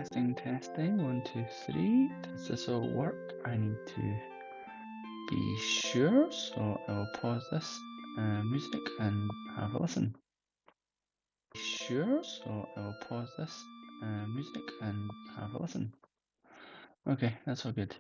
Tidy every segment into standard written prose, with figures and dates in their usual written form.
Testing. 1, 2, 3. Does this all work? I need to be sure, so I will pause this music and have a listen. Sure, so I will pause this music and have a listen. Okay, that's all good.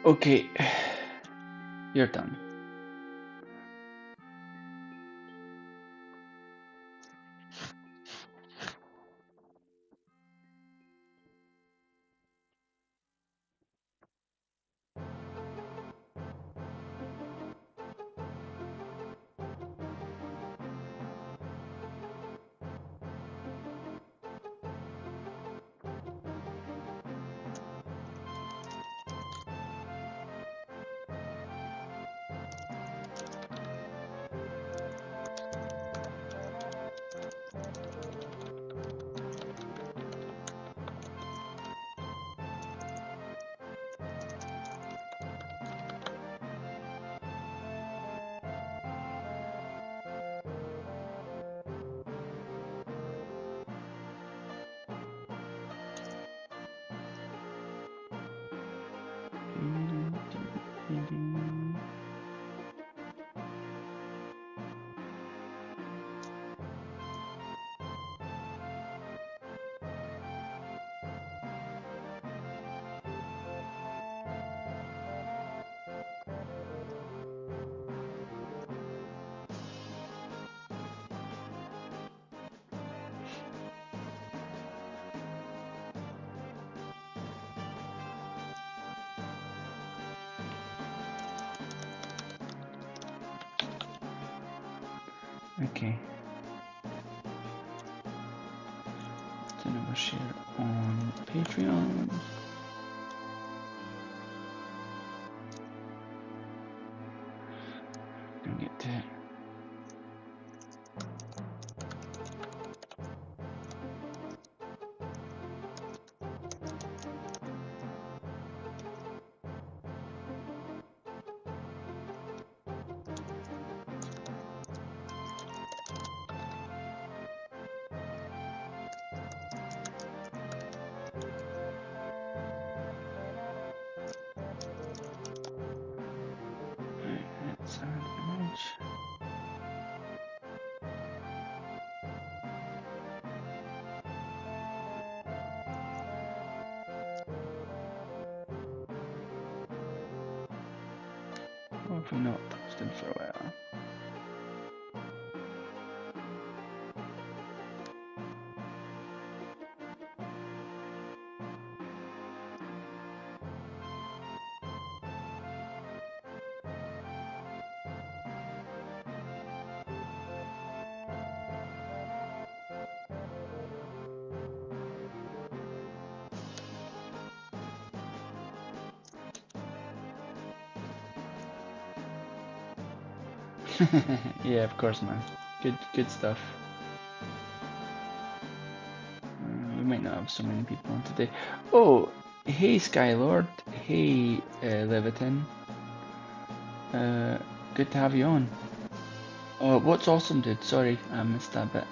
Okay, you're done. Okay. So now we'll share on Patreon. Gonna get to it. Right, let's add an image. Or have we not posted for a while? Yeah, of course, man. Good stuff. We might not have so many people on today. Oh, hey Skylord. Hey Leviton. Good to have you on. Oh, what's awesome, dude? Sorry, I missed that bit.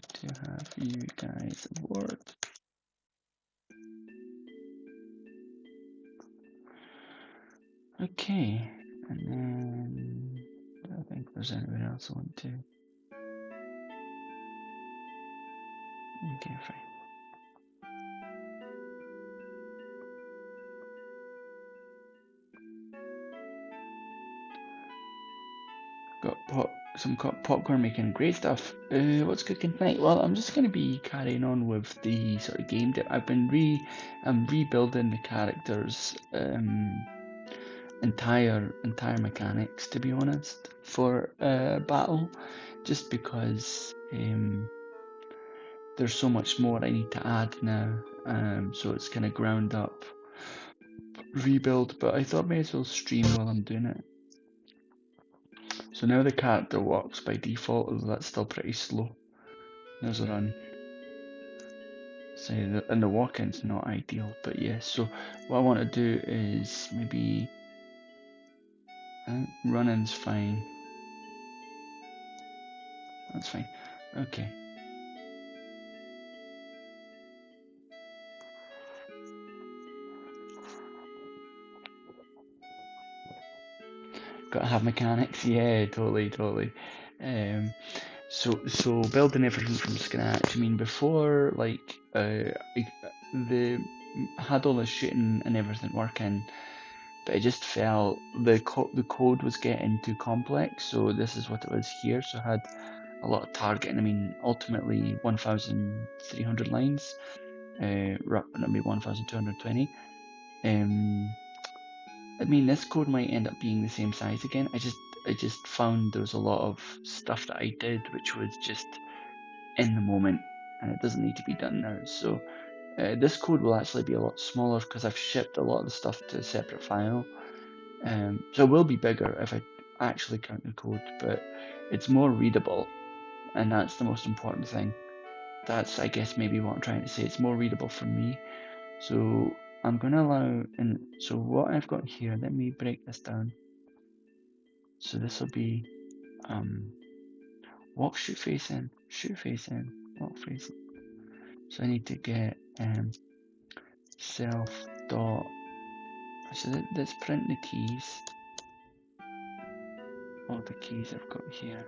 to have you guys aboard. Okay, and then I don't think there's anyone else I want to. Okay, fine. Got some popcorn making, great stuff. What's cooking tonight? Well, I'm just going to be carrying on with the sort of game that I'm rebuilding the characters' entire mechanics, to be honest, for battle, just because there's so much more I need to add now. So it's kind of ground up rebuild, but I thought may as well stream while I'm doing it. So now the character walks by default, although that's still pretty slow. There's a run. So and the walk-in's not ideal, but yeah. So what I want to do is maybe run-in's fine. That's fine. Okay. Gotta have mechanics. Yeah, totally. So building everything from scratch. I mean, before like the had all the shooting and everything working, but it just felt the code was getting too complex. So this is what it was here. So I had a lot of targeting. I mean, ultimately 1,300 lines, maybe 1,220. I mean, this code might end up being the same size again. I just found there was a lot of stuff that I did which was just in the moment, and it doesn't need to be done now. So this code will actually be a lot smaller because I've shipped a lot of the stuff to a separate file. So it will be bigger if I actually count the code, but it's more readable, and that's the most important thing. That's, I guess, maybe what I'm trying to say. It's more readable for me. So I'm going to allow, and so what I've got here, let me break this down. So this will be walk, shoot face in, walk face in. So I need to get self dot. So let's print the keys. All the keys I've got here.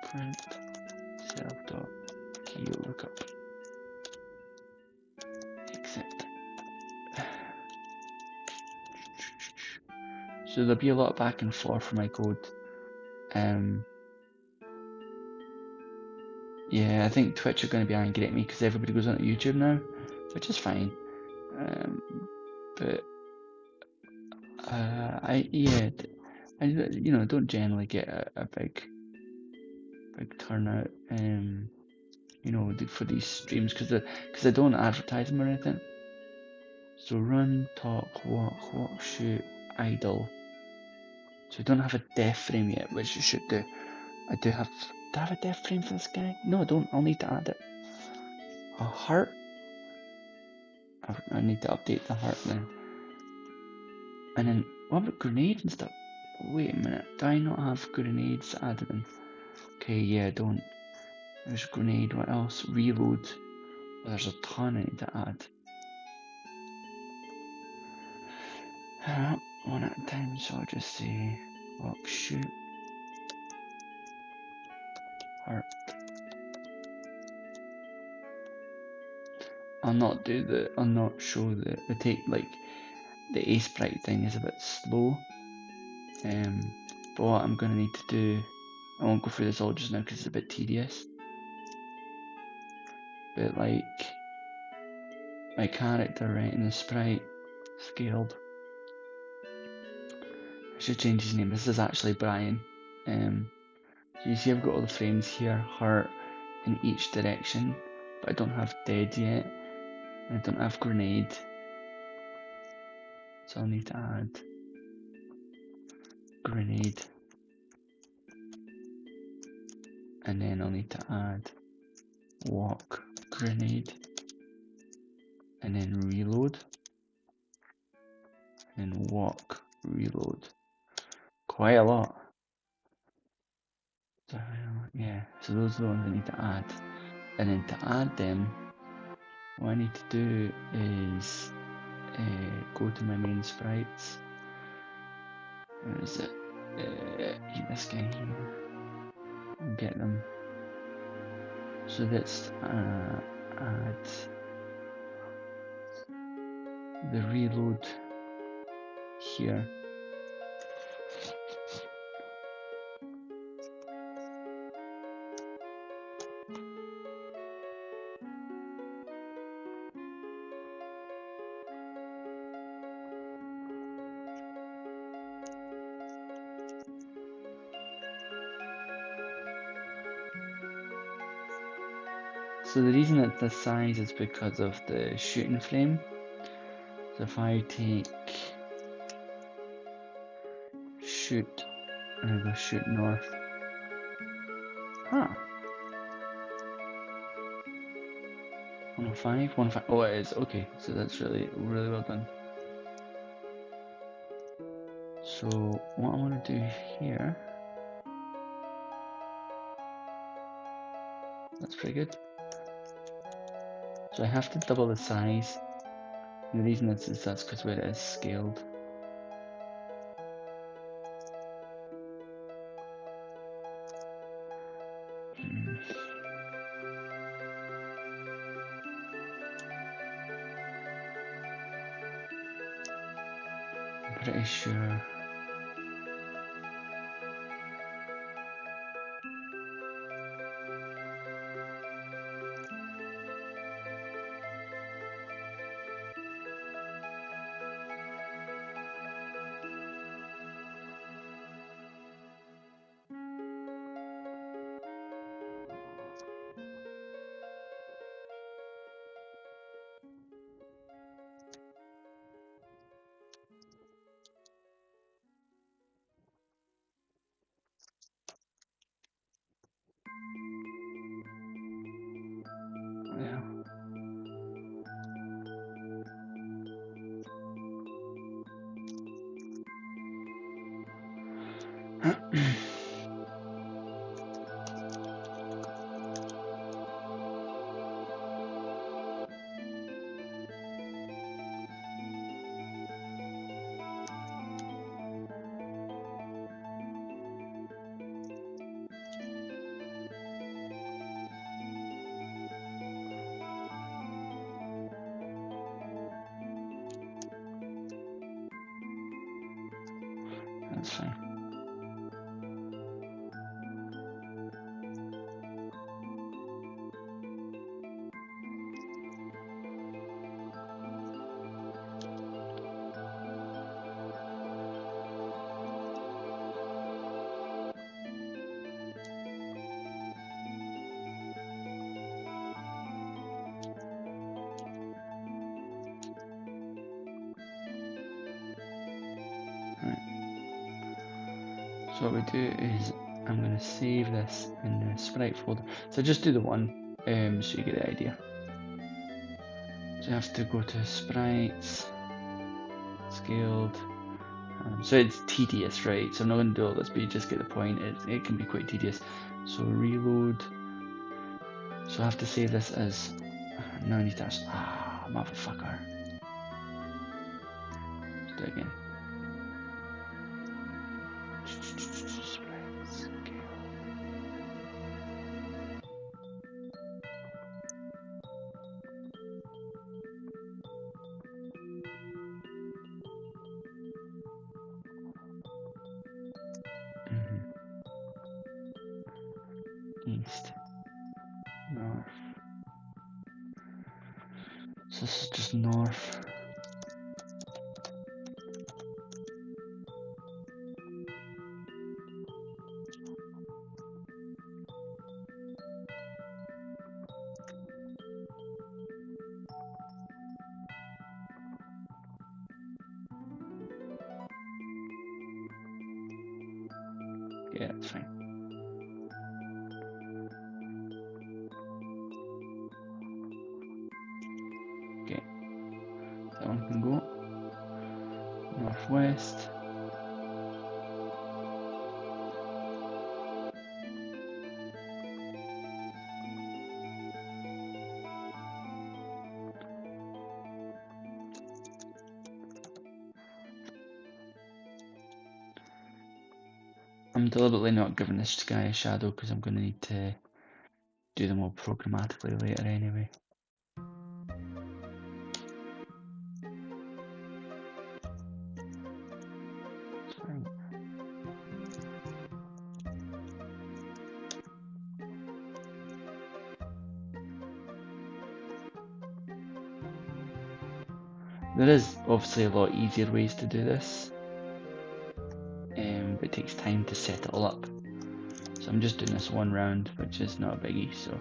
Print self dot key lookup. Exit. So there'll be a lot of back and forth for my code. Yeah, I think Twitch are going to be angry at me because everybody goes on to YouTube now, which is fine. But I don't generally get a big turnout. For these streams because I don't advertise them or anything. So run, talk, walk, shoot, idle. So I don't have a death frame yet, which I should do. Do I have a death frame for this guy? No, I don't. I'll need to add it. A heart. I need to update the heart then. And then what about grenades and stuff? Wait a minute. Do I not have grenades added in? Okay, yeah, I don't. There's grenade. What else? Reload. There's a ton I need to add. One at a time, so I'll just say walk, shoot, heart. I'll not show the take, like the A sprite thing is a bit slow. But what I'm gonna need to do, I won't go through this all just now because it's a bit tedious. But like my character, right, in the sprite scaled. I should change his name. This is actually Brian. So you see I've got all the frames here, heart in each direction, but I don't have dead yet. I don't have grenade. So I'll need to add grenade. And then I'll need to add walk, grenade. And then reload. And walk, reload. quite a lot. So, yeah, so those are the ones I need to add. And then to add them, what I need to do is go to my main sprites. Where is it? This guy here. And get them. So let's add the reload here. So the reason it's this size is because of the shooting flame. So if I take shoot and I go shoot north. Huh. 105, 105. Oh, it is. Okay, so that's really well done. So what I want to do here, that's pretty good. So I have to double the size. And the reason is that's because where it is scaled. I'm pretty sure. Yeah. That's fine. So what we do is I'm going to save this in the sprite folder. So just do the one, so you get the idea. So you have to go to sprites, scaled. So it's tedious, right? So I'm not going to do all this, but you just get the point. It can be quite tedious. So reload. So I have to save this as. Now I need to. Motherfucker. Let's do it again. Sprites, scale. East, north. So this is just north. Yeah, that's fine. Okay, that one can go. Northwest. I'm deliberately not giving this guy a shadow because I'm going to need to do them all programmatically later anyway. It's fine. There is obviously a lot easier ways to do this, but it takes time to set it all up. So I'm just doing this one round, which is not a biggie, so.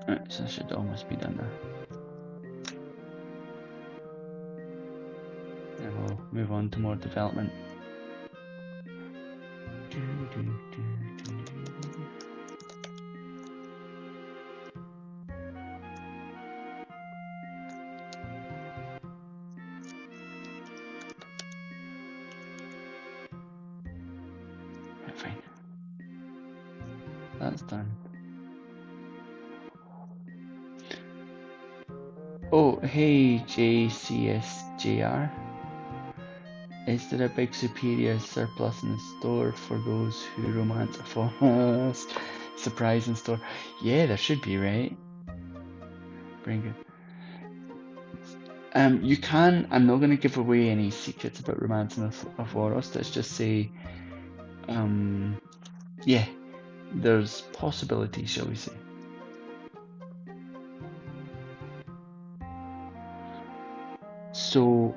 Right, so I should almost be done now. And we'll move on to more development. Right, fine. That's done. Oh, hey JCSJR. Is there a big superior surplus in the store for those who romance a forest? Surprise in store. Yeah, there should be, right? Bring it. You can. I'm not going to give away any secrets about romancing a forest. Let's just say, yeah, there's possibilities, shall we say? So,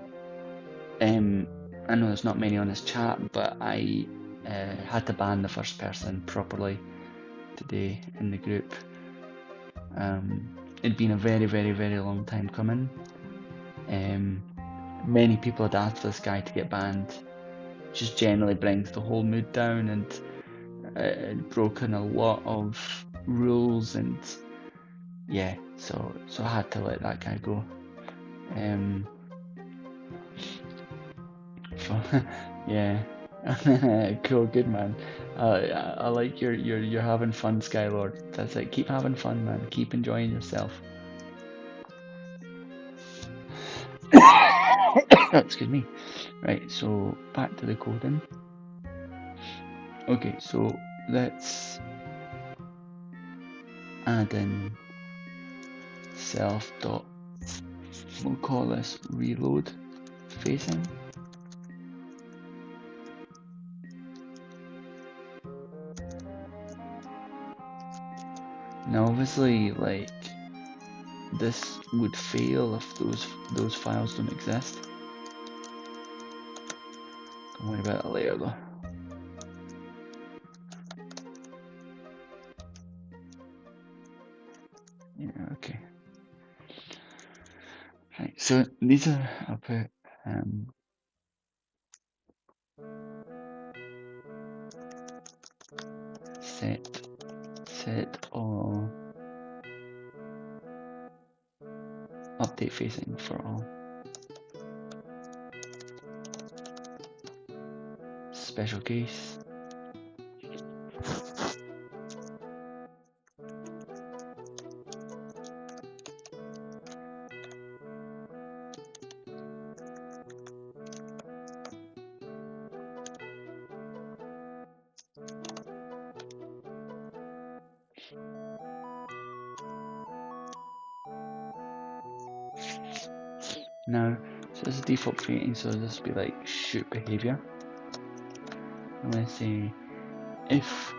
I know there's not many on this chat, but I had to ban the first person properly today in the group. It'd been a very, very, very long time coming. Many people had asked for this guy to get banned. Just generally brings the whole mood down, and broken a lot of rules, and yeah, so I had to let that guy go. Yeah. Cool, good man. I like you're having fun, Skylord. That's it. Keep having fun, man. Keep enjoying yourself. Excuse me. Right, so back to the coding. Okay, so let's add in self dot. We'll call this reload facing. Now, obviously, like this would fail if those files don't exist. Don't worry about it later, though. Yeah, okay. Right, so these are, I'll put set all update facing for all. Special case. Now, so this is default creating, so this will be like shoot behavior. I'm going to say if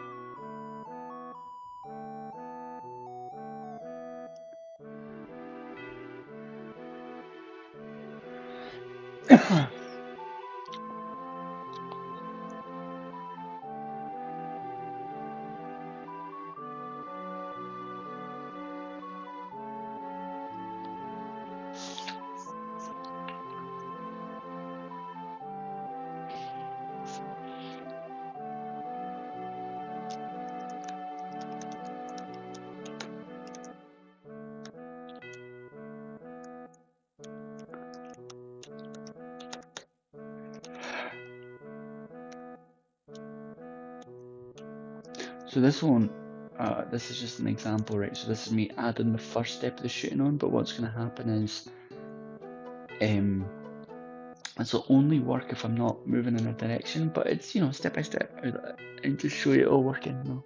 So this one, this is just an example, right? So this is me adding the first step of the shooting on, but what's going to happen is, this will only work if I'm not moving in a direction, but it's, you know, step by step, and just show you it all working. No.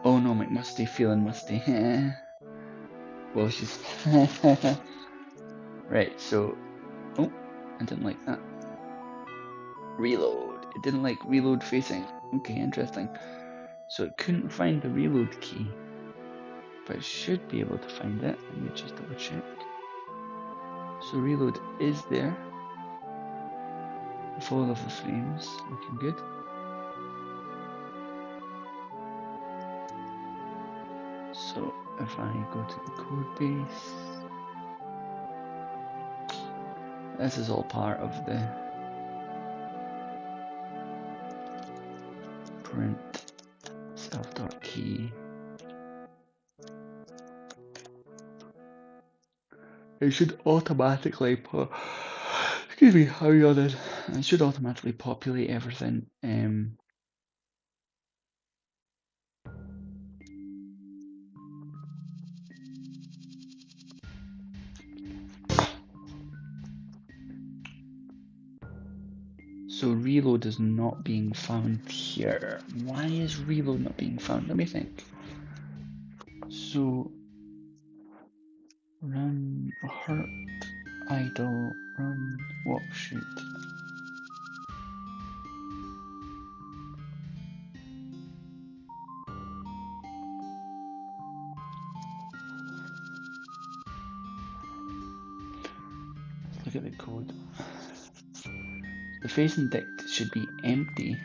Oh no, McMusty, feeling musty. Well, she's right. So, oh, I didn't like that. Reload. It didn't like reload facing. Okay, interesting. So it couldn't find the reload key, but it should be able to find it. Let me just double check. So reload is there. Full of the frames, looking good. So if I go to the code base, this is all part of the print self.key. It should automatically excuse me, how are you on it? It should automatically populate everything. So reload is not being found here. Why is reload not being found? Let me think. So run hurt idle run walk shoot. Let's look at the code. The face index should be empty.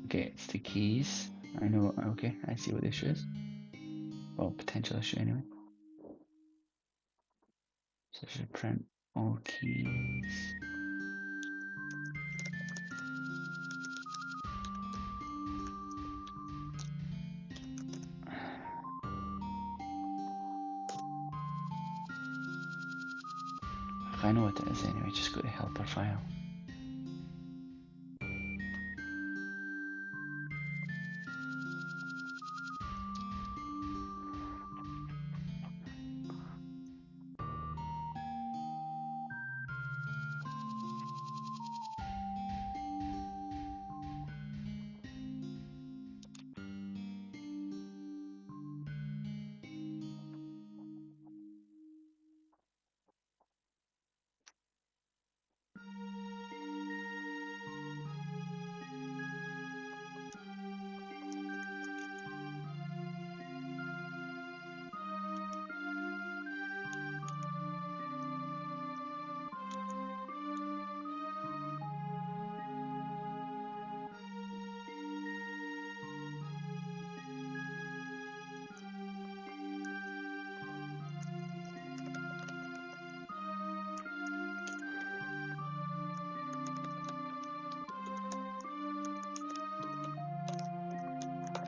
Okay, it's the keys. I know, okay, I see what the issue is. Well, potential issue anyway. So I should print all keys. I know what it is anyway, just go to helper file.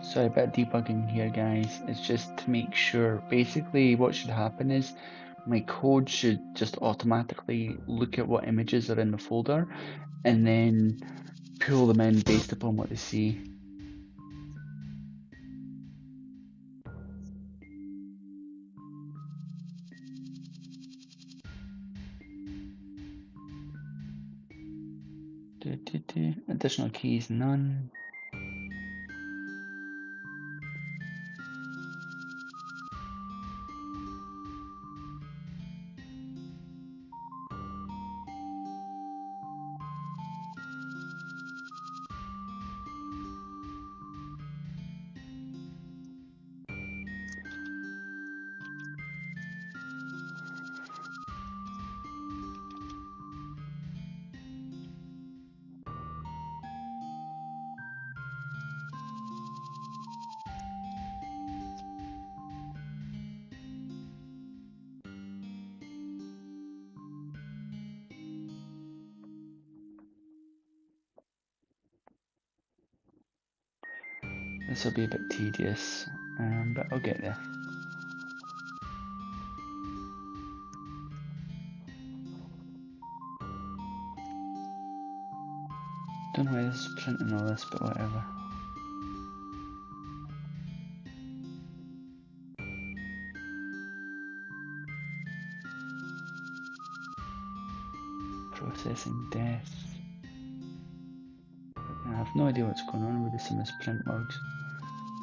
Sorry about debugging here, guys. It's just to make sure. Basically, what should happen is my code should just automatically look at what images are in the folder and then pull them in based upon what they see. Additional keys, none. This will be a bit tedious, but I'll get there. Don't know why this is printing all this, but whatever. Processing death. I have no idea what's going on with some of these print logs.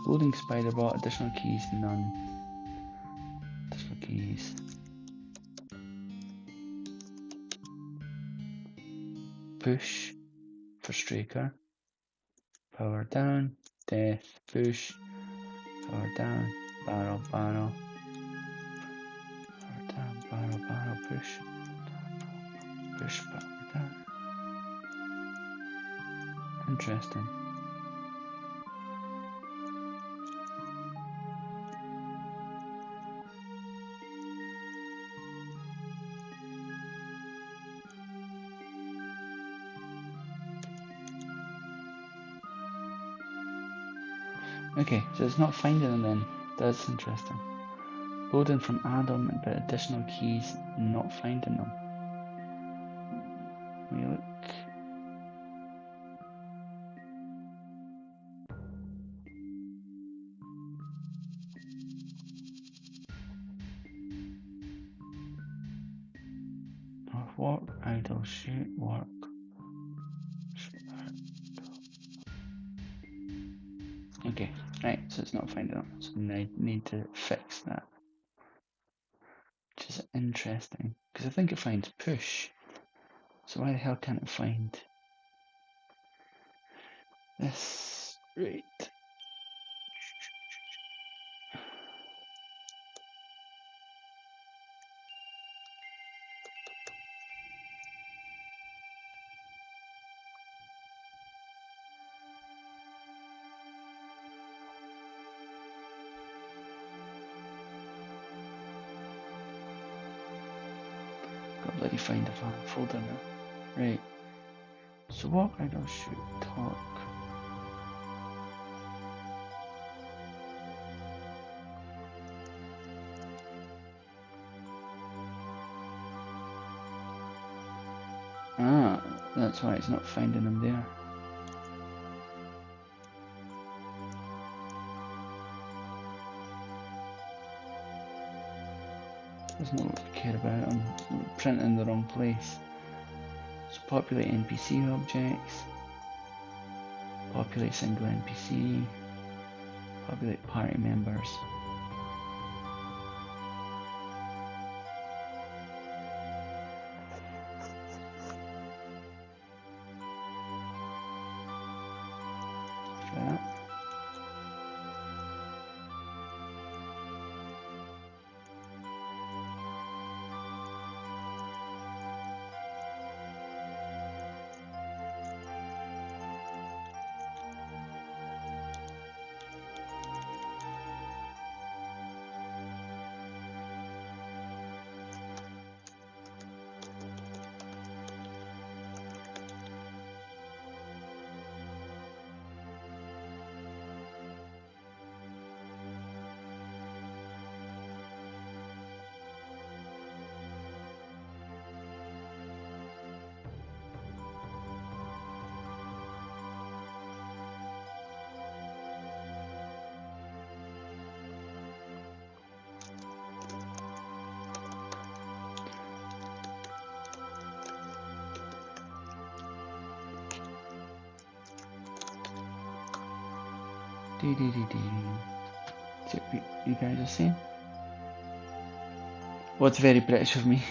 Loading spiderbot, additional keys, none. Additional keys. Push for Straker. Power down, death, push. Power down, barrel, barrel. Power down, barrel, barrel, push. Push, power down. Interesting. Okay, so it's not finding them then. That's interesting. Loading from Adam, but additional keys, not finding them. Let me look. Work, idle, shoot, work. Okay, right, so it's not finding them. So I need to fix that. Which is interesting, because I think it finds push. So why the hell can't it find this? Right. Got bloody find a folder now. Right. So what I don't shoot talk. Ah, that's why it's not finding them there. Doesn't look to care about. I'm printing in the wrong place. So populate NPC objects. Populate single NPC. Populate party members. Try that. See what you guys are saying? What's very British of me?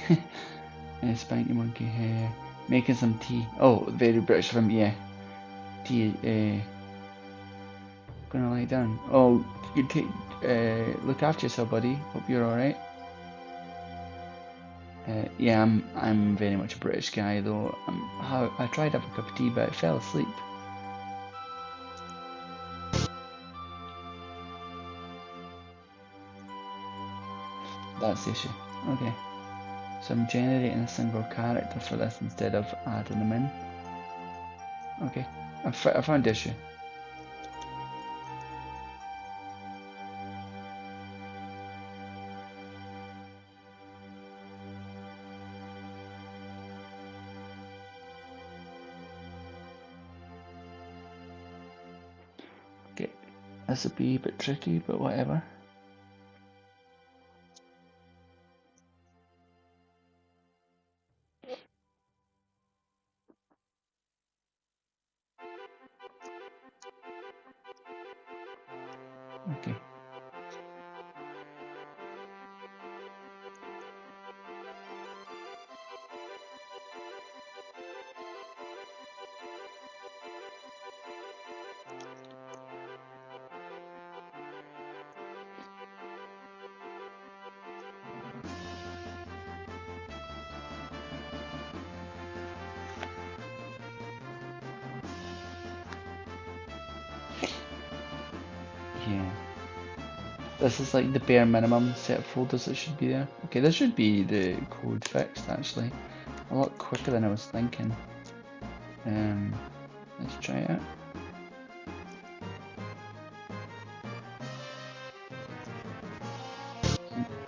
Spanky monkey hair. Making some tea. Oh, very British of him, yeah. Tea, gonna lie down. Oh, you take, look after yourself, buddy. Hope you're alright. Yeah, I'm very much a British guy though. I tried to have a cup of tea, but I fell asleep. That's the issue. Okay. So I'm generating a single character for this instead of adding them in. Okay. I found the issue. This would be a bit tricky, but whatever. Okay. Yeah. This is like the bare minimum set of folders that should be there. Okay, this should be the code fixed actually. A lot quicker than I was thinking. Let's try it out.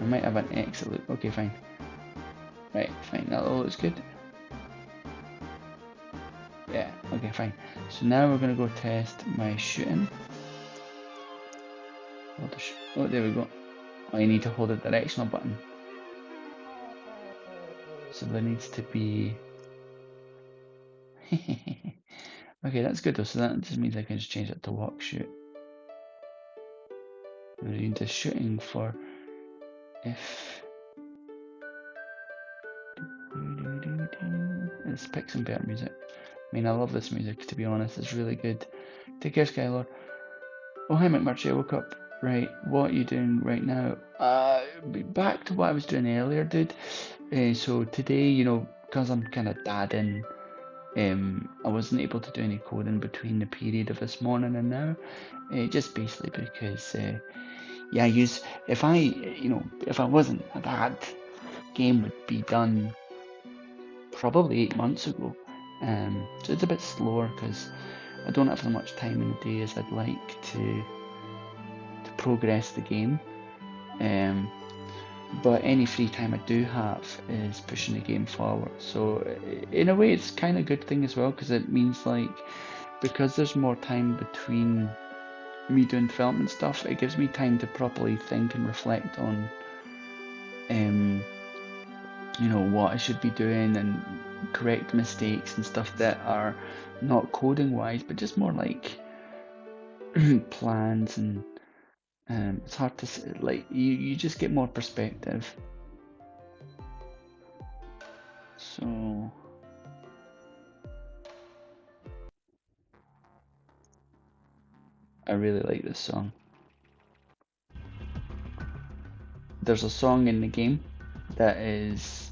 I might have an exit loop. Okay, fine. Right, fine. That all looks good. Yeah, okay, fine. So now we're gonna go test my shooting. Oh, there we go. Oh, you need to hold the directional button. So there needs to be... Okay, that's good though. So that just means I can just change it to walk shoot. We need the shooting for if... Let's pick some better music. I mean, I love this music, to be honest. It's really good. Take care, Skylord. Oh, hi, McMurtry. I woke up. Right, what are you doing right now? Back to what I was doing earlier, dude. So today, you know, because I'm kind of dadding, I wasn't able to do any coding between the period of this morning and now. Just basically because, yeah, if I wasn't a dad, game would be done probably 8 months ago. So it's a bit slower because I don't have as much time in the day as I'd like to progress the game. But any free time I do have is pushing the game forward. So in a way, it's kind of a good thing as well because it means like because there's more time between me doing development stuff, it gives me time to properly think and reflect on, you know, what I should be doing and correct mistakes and stuff that are not coding wise, but just more like plans and it's hard to like you just get more perspective. So I really like this song. There's a song in the game that is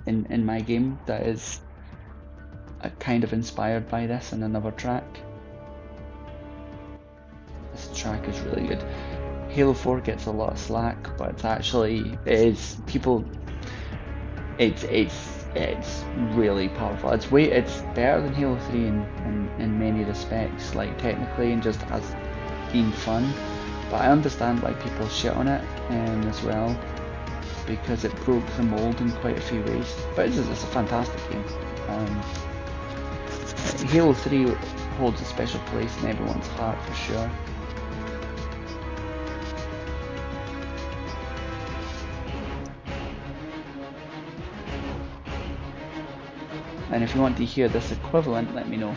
in my game that is kind of inspired by this in another track. This track is really good. Halo 4 gets a lot of slack, but it's actually it's really powerful. It's better than Halo 3 in many respects, like technically and just as being fun. But I understand why people shit on it as well, because it broke the mold in quite a few ways. But it's a fantastic game. Halo 3 holds a special place in everyone's heart for sure. And if you want to hear this equivalent, let me know.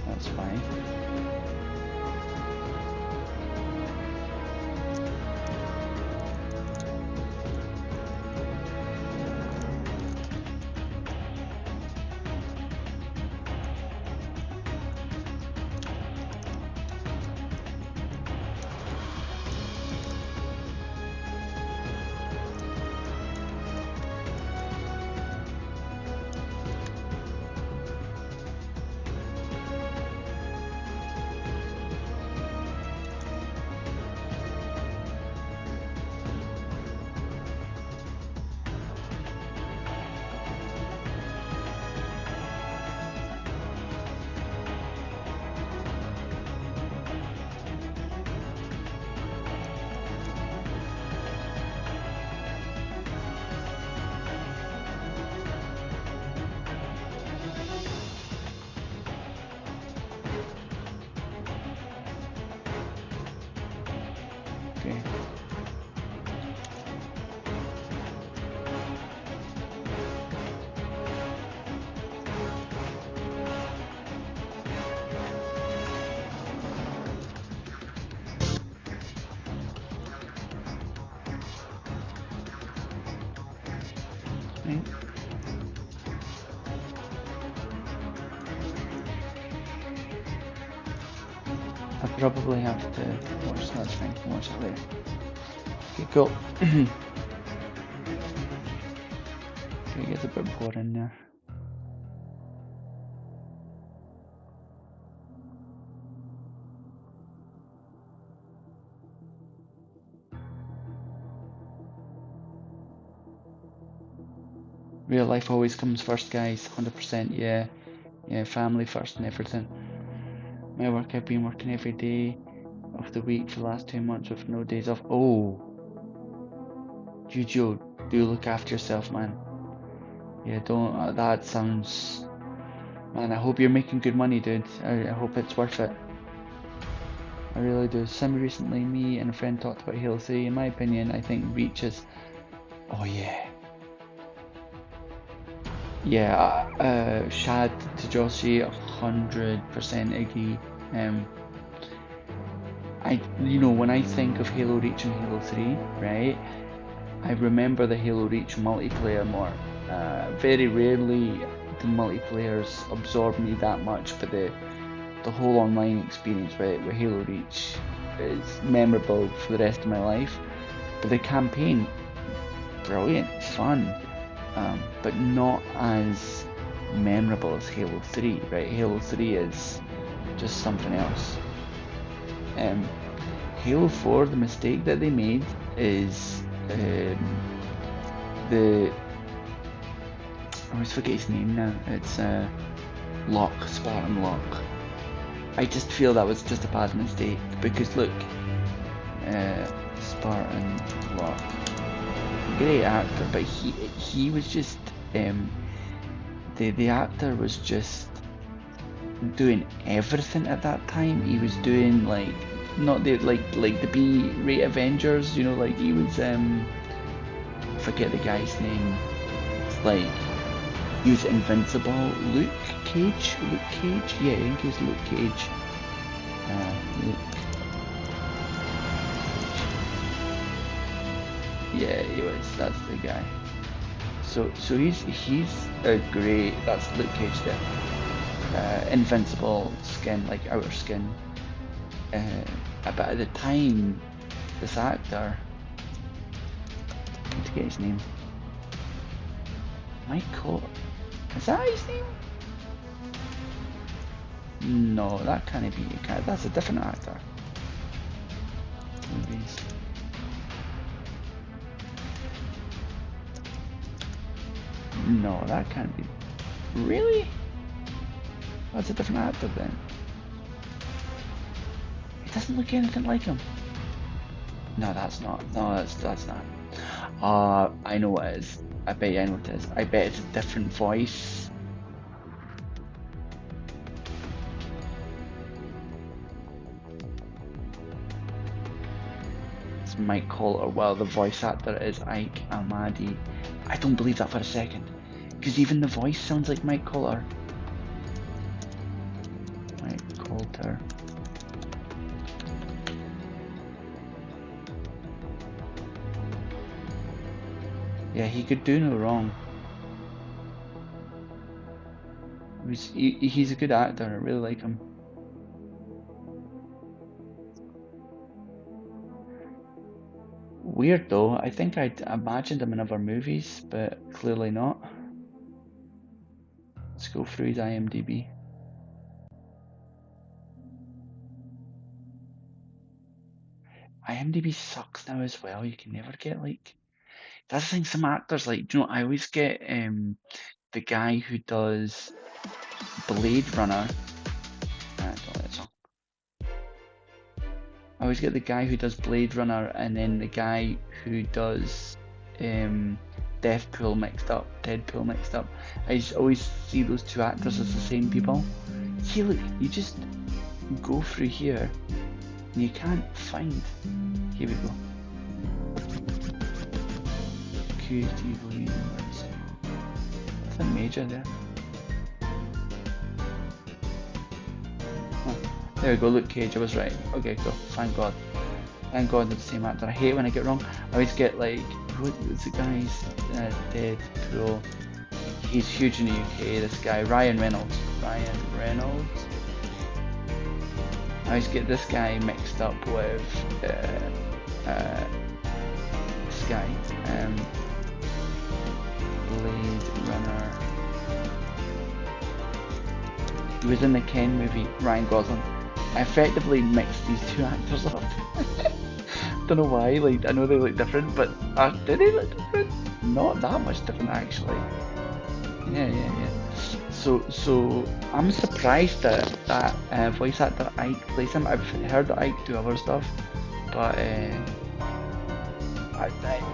That's fine. I probably have to watch, that's fine, I'll watch it later. Okay, cool. Okay, it gets a bit boring there. Real life always comes first, guys. 100%, yeah. Yeah, family first and everything. My work, I've been working every day of the week for the last 2 months with no days off. Oh, Joe, do look after yourself, man. Yeah, don't. That sounds. Man, I hope you're making good money, dude. I hope it's worth it. I really do. Some recently, me and a friend talked about Halo 3. In my opinion, I think Reach is. Oh, yeah. Yeah, Shad to Joshi, 100% agree. When I think of Halo Reach and Halo 3, right, I remember the Halo Reach multiplayer more. Very rarely do multiplayers absorb me that much, but the whole online experience with Halo Reach is memorable for the rest of my life. But the campaign, brilliant, it's fun, but not as memorable as Halo 3, right? Halo 3 is just something else. Halo 4, the mistake that they made is I always forget his name now. It's Locke, Spartan Locke. I just feel that was just a bad mistake because look, Spartan Locke, great actor, but he was just the actor was just doing everything at that time. He was doing like not the like the B-rate Avengers, like he was forget the guy's name. It's like he was Invincible. Luke Cage? Yeah, I think he was Luke Cage. Yeah, he was. That's the guy. So he's a great. That's Luke Cage there. Invincible skin, like outer skin. But at the time, this actor, I need to get his name. Michael, is that his name? No, that can't be. That's a different actor. Movies. No, that can't be. Really? That's a different actor then. He doesn't look anything like him. No, that's not. No, that's not. I know what it is. I bet you I know what it is. I bet it's a different voice. It's Mike Colter. Well, the voice actor is Ike Amadi. I don't believe that for a second. Because even the voice sounds like Mike Colter. Mike Colter. Yeah, he could do no wrong. He's a good actor. I really like him. Weird though. I think I'd imagined him in other movies, but clearly not. Let's go through his IMDb. IMDb sucks now as well. You can never get like. That's the thing. Some actors like. I always get the guy who does Blade Runner. Don't like that song. I always get the guy who does Blade Runner and then the guy who does Deadpool mixed up. I always see those two actors as the same people. See, look, you just go through here and you can't find. Here we go. QTV, nothing major there. There we go, Luke Cage, I was right. Okay, cool, thank God. Thank God they're the same actor. I hate when I get wrong. I always get like, what's the guy's Deadpool? He's huge in the UK, this guy, Ryan Reynolds. I always get this guy mixed up with this guy, Blade Runner. He was in the Ken movie, Ryan Gosling. I effectively mixed these two actors up. Don't know why, like, I know they look different, but do they look different? Not that much different, actually. Yeah. So I'm surprised that voice actor Ike plays him. I've heard that Ike do other stuff, but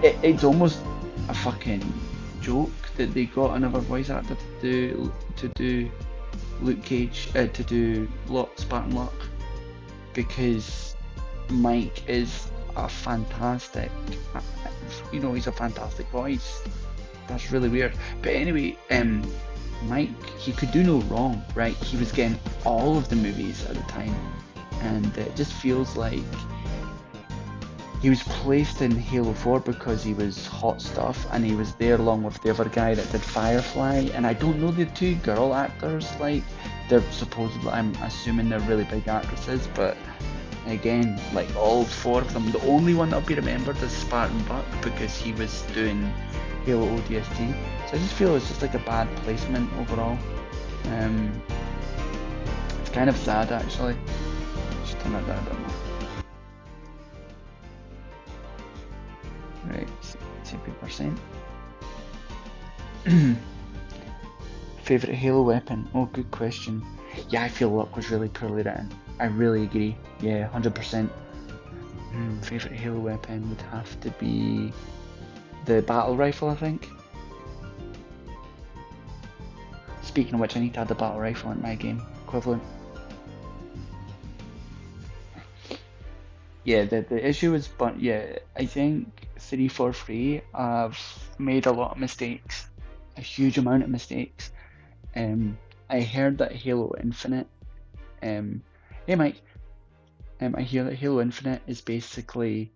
it's almost a fucking joke that they got another voice actor to do Luke Cage, to do Spartan Luck, because Mike is a fantastic, he's a fantastic voice. That's really weird. But anyway, Mike, he could do no wrong, right? He was getting all of the movies at the time, and it just feels like he was placed in Halo 4 because he was hot stuff, and he was there along with the other guy that did Firefly. And I don't know the two girl actors, like, they're supposedly, I'm assuming they're really big actresses, but again, like, all four of them, the only one that'll be remembered is Spartan Buck because he was doing Halo ODST. So I just feel it's just like a bad placement overall. It's kind of sad, actually. Just turn that down a bit more. Right, see what people are saying. Favourite Halo weapon? Oh, good question. Yeah, I feel Luck was really poorly written. I really agree. Yeah, 100%. Favourite Halo weapon would have to be the battle rifle, I think. Speaking of which, I need to add the battle rifle in my game equivalent. Yeah, the issue is, but yeah, I think 343 have made a lot of mistakes, a huge amount of mistakes. I heard that Halo Infinite, hey Mike, I hear that Halo Infinite is basically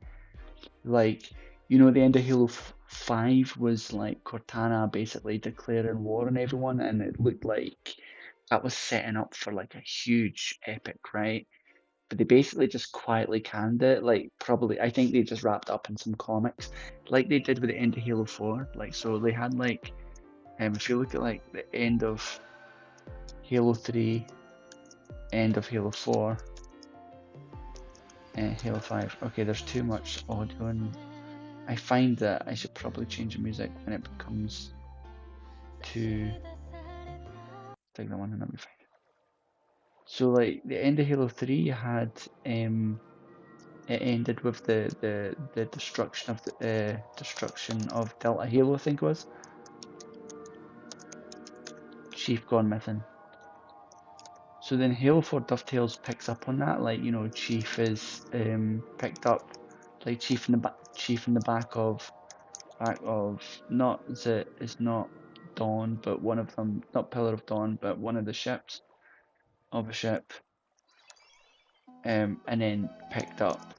like, the end of Halo 5 was like Cortana basically declaring war on everyone, and it looked like that was setting up for like a huge epic, right? But they basically just quietly canned it, like probably, I think they just wrapped up in some comics, like they did with the end of Halo 4. Like, so they had like, if you look at like the end of Halo 3, end of Halo 4, and Halo 5. Okay, there's too much audio, and I find that I should probably change the music when it becomes too. Take that one and let me find it. So like the end of Halo 3, you had it ended with the destruction of Delta Halo, I think it was. Chief gone missing. So then Halo 4 Dovetails picks up on that, like, Chief is picked up, like Chief in the back of not is not Dawn, but one of them, not Pillar of Dawn, but one of the ships of a ship, and then picked up,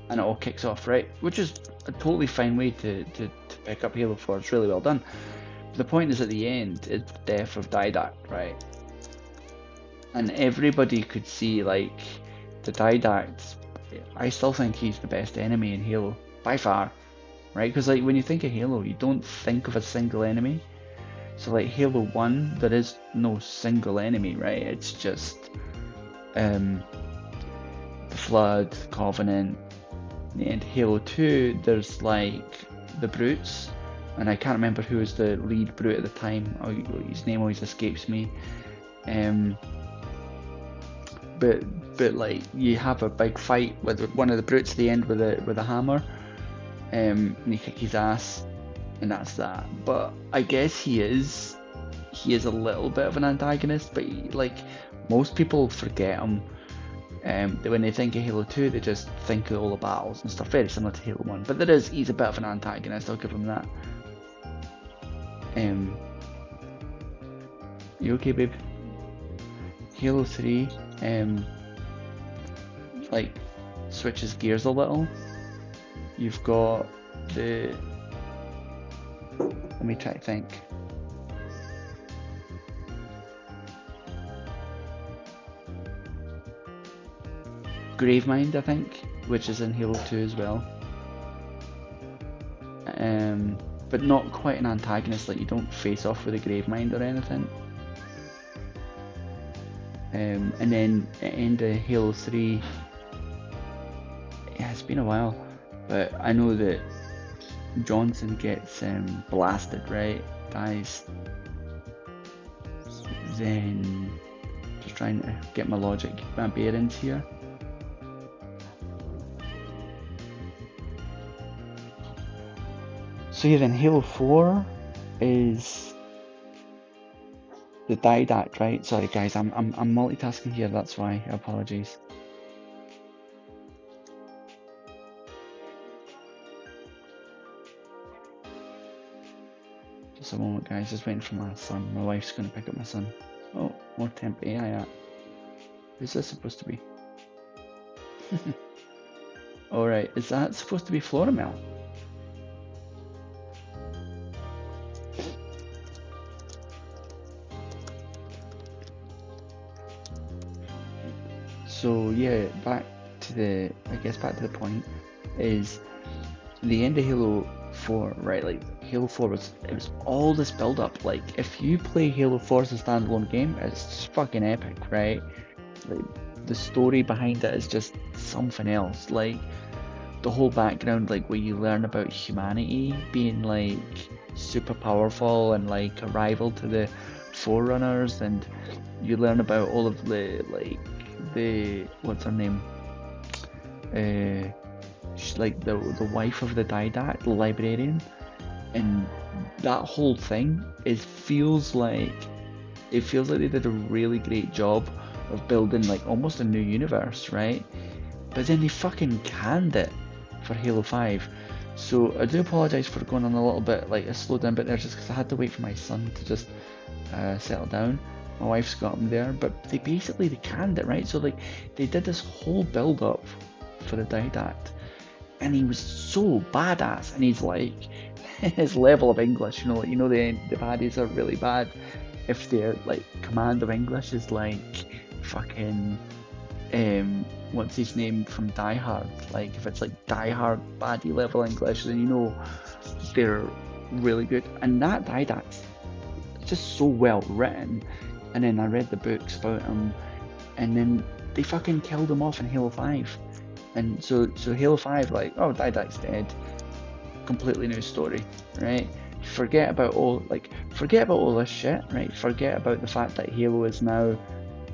and it all kicks off, right? Which is a totally fine way to pick up Halo 4. It's really well done. The point is, at the end, it's the death of Didact, right? And everybody could see, like, the Didact, I still think he's the best enemy in Halo, by far, right? Because, like, when you think of Halo, you don't think of a single enemy. So, like, Halo 1, there is no single enemy, right? It's just the Flood, Covenant, and Halo 2, there's, like, the Brutes, and I can't remember who was the lead Brute at the time. His name always escapes me. But like, you have a big fight with one of the Brutes at the end with a hammer, and you kick his ass, and that's that. But I guess he is a little bit of an antagonist, but like, most people forget him. When they think of Halo 2, they just think of all the battles and stuff, very similar to Halo 1. But he's a bit of an antagonist, I'll give him that. You okay, babe? Halo 3, like, switches gears a little. You've got the, let me try to think. Gravemind, I think, which is in Halo 2 as well. But not quite an antagonist, like you don't face off with a Gravemind or anything. And then at the end of Halo 3, yeah, it's been a while, but I know that Johnson gets blasted, right? Dies. Then, just trying to get my bearings here. So yeah, then Halo 4 is the Didact, right? Sorry guys, I'm multitasking here, that's why, apologies. Just a moment guys, just waiting for my son. My wife's gonna pick up my son. Oh, more temp AI app. Who's this supposed to be? Alright, is that supposed to be Floramel? So yeah, back to the point is the end of Halo 4, right? Like Halo 4 was all this build up. Like if you play Halo 4 as a standalone game, it's just fucking epic, right? Like the story behind it is just something else. Like the whole background, like where you learn about humanity being like super powerful and like a rival to the Forerunners, and you learn about all of the what's her name? She's like the wife of the Didact, the librarian, and that whole thing feels like they did a really great job of building like almost a new universe, right? But then they fucking canned it for Halo 5. So I do apologise for going on a little bit like a slow down bit there, just because I had to wait for my son to just settle down. My wife's got him there, but they canned it, right? So like they did this whole build up for the Didact, and he was so badass, and he's like his level of English, the baddies are really bad if their like command of English is like fucking what's his name from Die Hard. Like if it's like Die Hard baddie level English, then they're really good. And that Didact's just so well written. And then I read the books about him, and then they fucking killed him off in Halo 5. And so Halo 5, like, oh, Didact's dead. Completely new story, right? Forget about all this shit, right? Forget about the fact that Halo is now,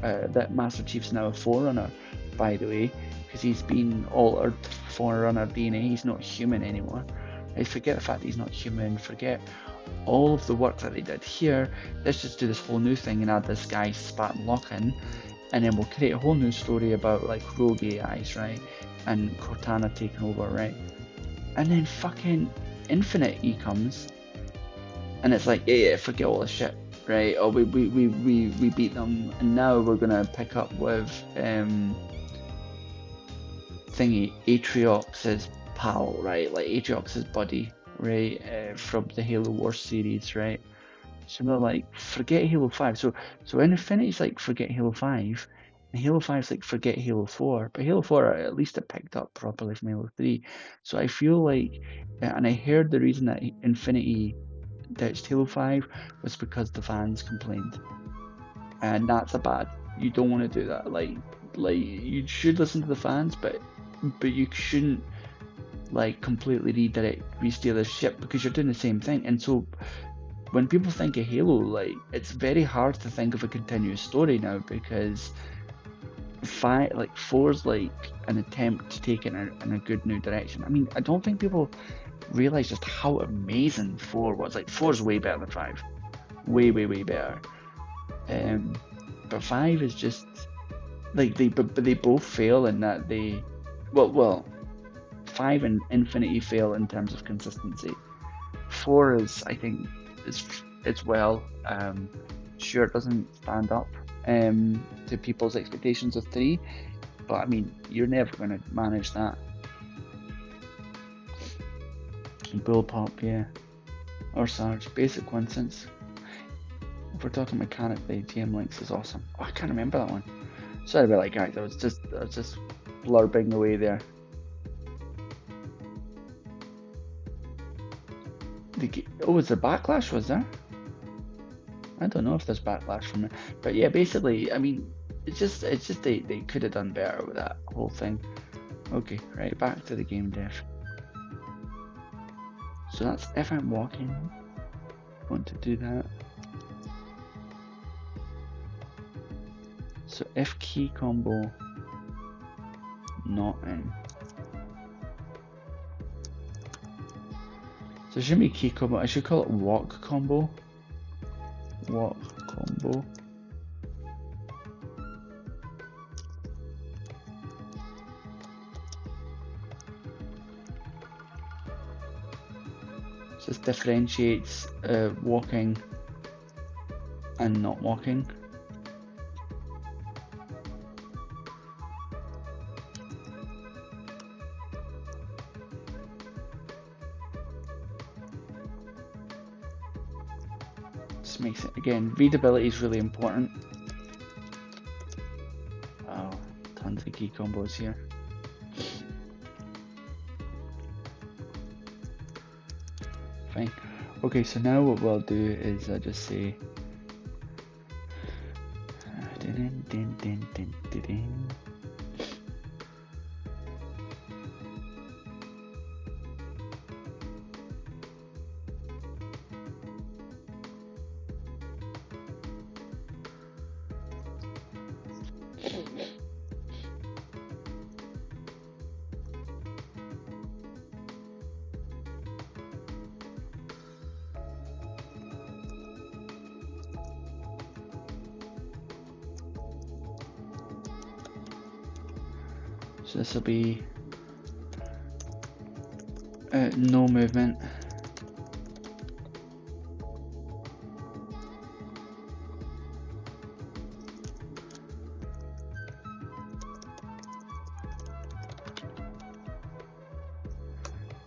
that Master Chief's now a Forerunner, by the way, because he's been altered Forerunner DNA. He's not human anymore. Right? Forget the fact that he's not human. Forget all of the work that they did here. Let's just do this whole new thing and add this guy Spartan Lock-in, and then we'll create a whole new story about like rogue AIs, right? And Cortana taking over, right? And then fucking Infinite E comes, and it's like, yeah, forget all this shit, right? Oh, we beat them, and now we're gonna pick up with thingy, Atriox's pal, right? Like Atriox's buddy, right? From the Halo Wars series, right? So they're like, forget Halo 5. So Infinity's like, forget Halo 5. And Halo 5's like, forget Halo 4. But Halo 4, at least it picked up properly from Halo 3. So I feel like, and I heard the reason that Infinity ditched Halo 5 was because the fans complained. And that's a bad, you don't want to do that. Like you should listen to the fans, but you shouldn't like completely re-steer the ship, because you're doing the same thing. And so when people think of Halo, like, it's very hard to think of a continuous story now, because 4's like an attempt to take it in a good new direction. I mean, I don't think people realize just how amazing 4 was. Like, 4's way better than 5, way better. But 5 is just like they both fail in that they, well, 5 and Infinity fail in terms of consistency. 4 is, I think, it's well. Sure, it doesn't stand up to people's expectations of 3, but I mean, you're never going to manage that. Bullpup, yeah. Or Sarge, basic coincidence. If we're talking mechanically, TM Links is awesome. Oh, I can't remember that one. Sorry about that, guys. I was just blurbing away there. Oh, was there backlash? Was there? I don't know if there's backlash from it, but yeah, basically, I mean, it's just they could have done better with that whole thing. Okay, right, back to the game dev. So that's if I'm walking, want to do that. So if key combo not in. So it shouldn't be key combo, I should call it walk combo. Walk combo. So this differentiates walking and not walking. Just makes it, again, readability is really important. Oh, tons of key combos here. Fine. Okay, so now what we'll do is just say so this will be no movement.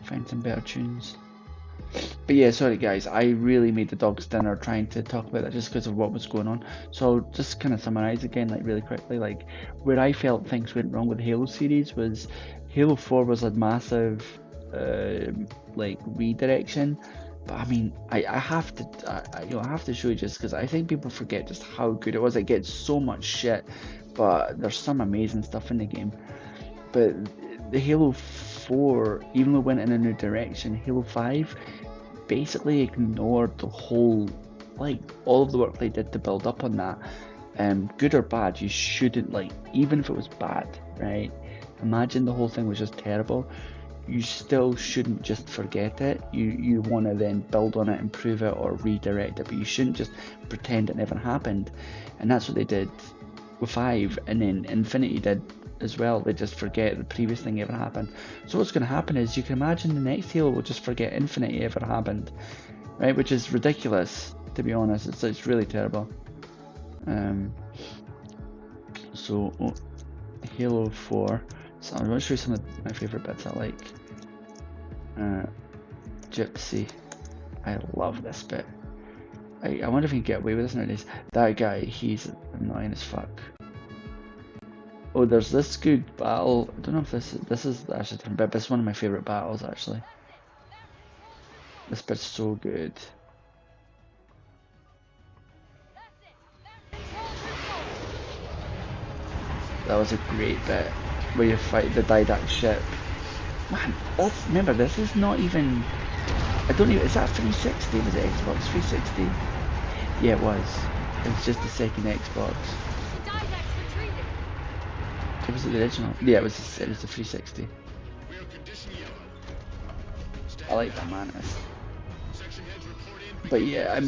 Find some better tunes. But yeah, sorry guys, I really made the dog's dinner trying to talk about that just because of what was going on. So I'll just kind of summarize again, like really quickly, like where I felt things went wrong with the Halo series was Halo 4 was a massive like redirection. But I mean, I have to, I have to show you just because I think people forget just how good it was. It gets so much shit, but there's some amazing stuff in the game. But the Halo 4, even though it went in a new direction, Halo 5 basically ignored the whole, like all of the work they did to build up on that. Good or bad, you shouldn't, like, even if it was bad, right? Imagine the whole thing was just terrible. You still shouldn't just forget it. You want to then build on it, improve it, or redirect it, but you shouldn't just pretend it never happened. And that's what they did with 5, and then Infinity did as well. They just forget the previous thing ever happened. So what's going to happen is you can imagine the next Halo will just forget Infinity ever happened, right? Which is ridiculous, to be honest. It's really terrible. So Halo 4. So I'm going to show you some of my favorite bits I like. Gypsy. I love this bit. I wonder if you can get away with this nowadays. That guy, he's annoying as fuck. Oh, there's this good battle. I don't know if this is actually a different bit, but it's one of my favorite battles actually. This bit's so good. That was a great bit where you fight the Didact ship. Man, remember this is not even. I don't even. Is that 360? Was it Xbox 360? Yeah, it was. It was just the second Xbox. It was the original. Yeah, it was the 360. I like that, man. But yeah,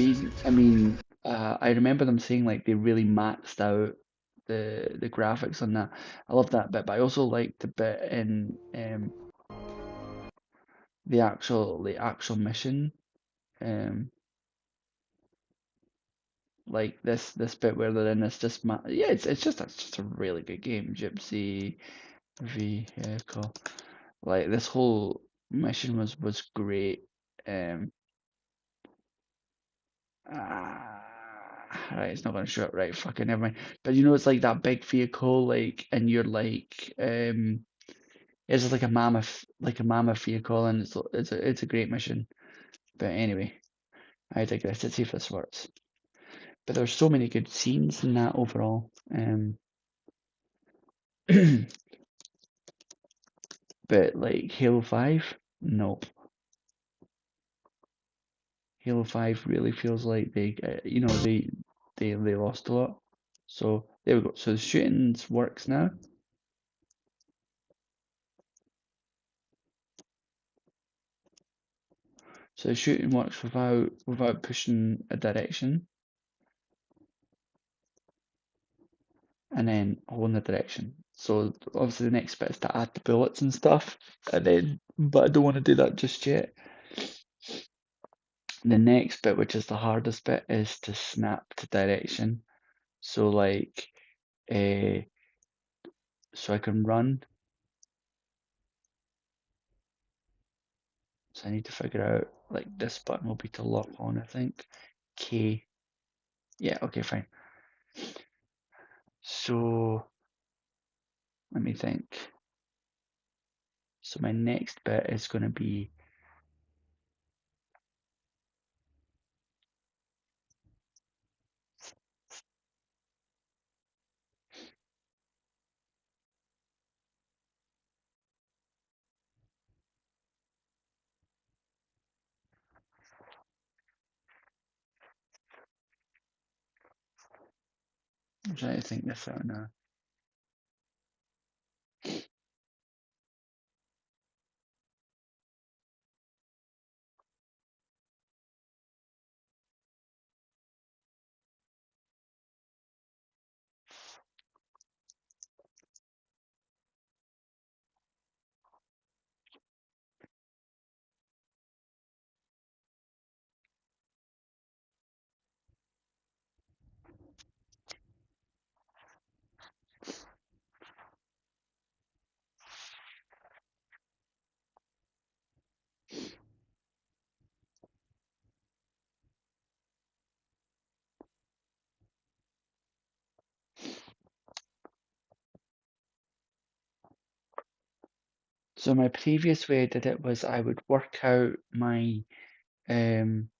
I remember them saying like they really maxed out the graphics on that. I love that bit, but I also liked the bit in the actual mission. Like this bit where they're in this just yeah, it's just a really good game. Gypsy vehicle. Like this whole mission was great. Um, Right, it's not gonna show up right. Fucking never mind. But it's like that big vehicle, like, and you're like, it's like a mammoth vehicle, and it's a great mission. But anyway, I digress. Let's see if this works. But there's so many good scenes in that overall. But like Halo 5, nope. Halo 5 really feels like they lost a lot. So there we go. So the shooting works now. So the shooting works without pushing a direction and then holding the direction. So obviously the next bit is to add the bullets and stuff, but I don't want to do that just yet. The next bit, which is the hardest bit, is to snap to direction. So like, so I can run. So I need to figure out, like, this button will be to lock on, I think. K. Yeah, okay, fine. So let me think. So my next bit is going to be, I'm trying to think this out now. So my previous way I did it was I would work out my um,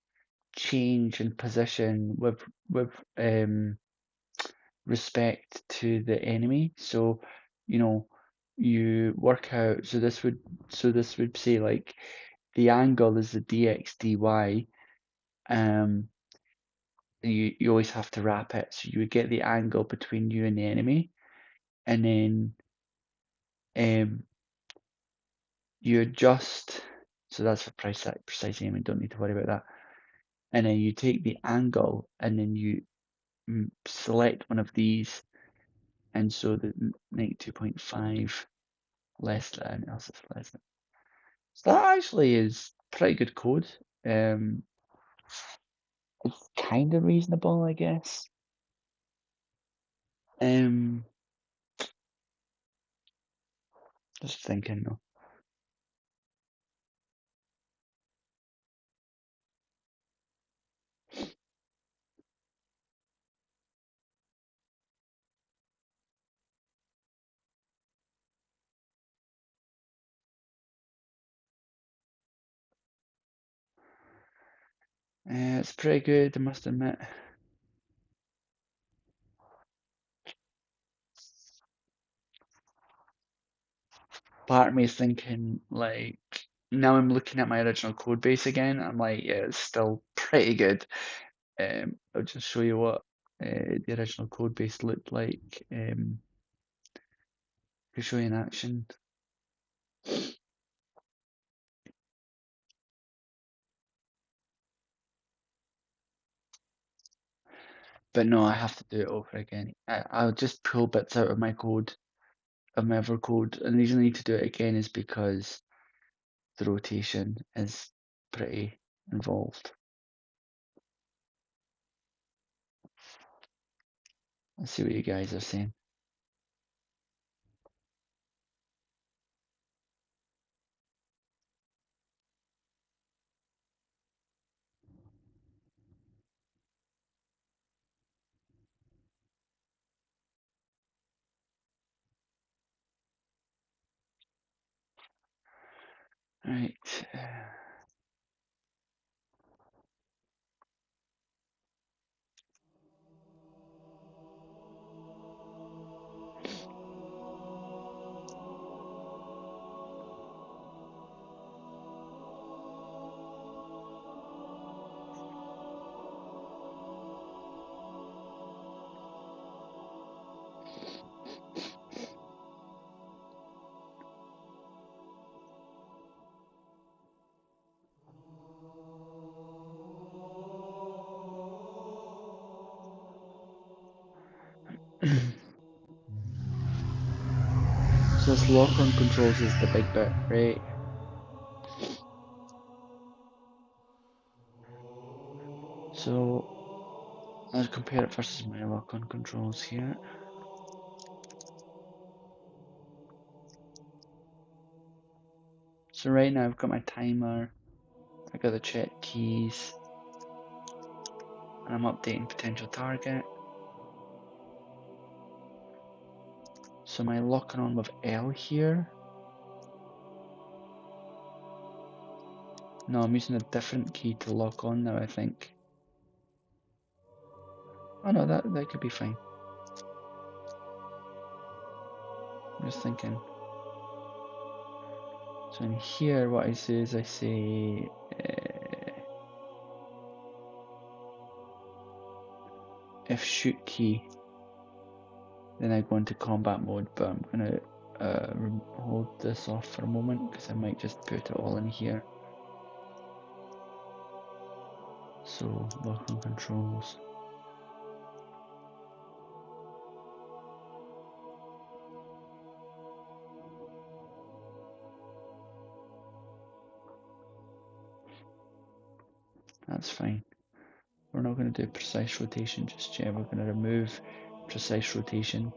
change in position with respect to the enemy. So, you know, you work out. So this would say like the angle is the dx/dy. Um, you always have to wrap it. So you would get the angle between you and the enemy, and then um, you adjust. So that's for precise aiming. Don't need to worry about that. And then you take the angle, and then you select one of these, and so the 92.5 less than else is less than. So that actually is pretty good code. Um, it's kind of reasonable, I guess. Um, just thinking though. It's pretty good, I must admit. Part of me is thinking, like, now I'm looking at my original code base again. I'm like, yeah, it's still pretty good. I'll just show you what the original code base looked like. To show you in action. But no, I have to do it over again. I'll just pull bits out of my code, of my other code, and the reason I need to do it again is because the rotation is pretty involved. Let's see what you guys are saying. Right. So this lock-on controls is the big bit, right? So let's compare it versus my lock-on controls here. So right now I've got my timer, I've got the check keys, and I'm updating potential target. So my locking on with L here. No, I'm using a different key to lock on now, I think. Oh no, that could be fine. I'm just thinking. So in here, what I say is I say if shoot key, then I go into combat mode, but I'm gonna hold this off for a moment because I might just put it all in here. So lock on controls. That's fine. We're not going to do precise rotation just yet. We're going to remove precise rotation.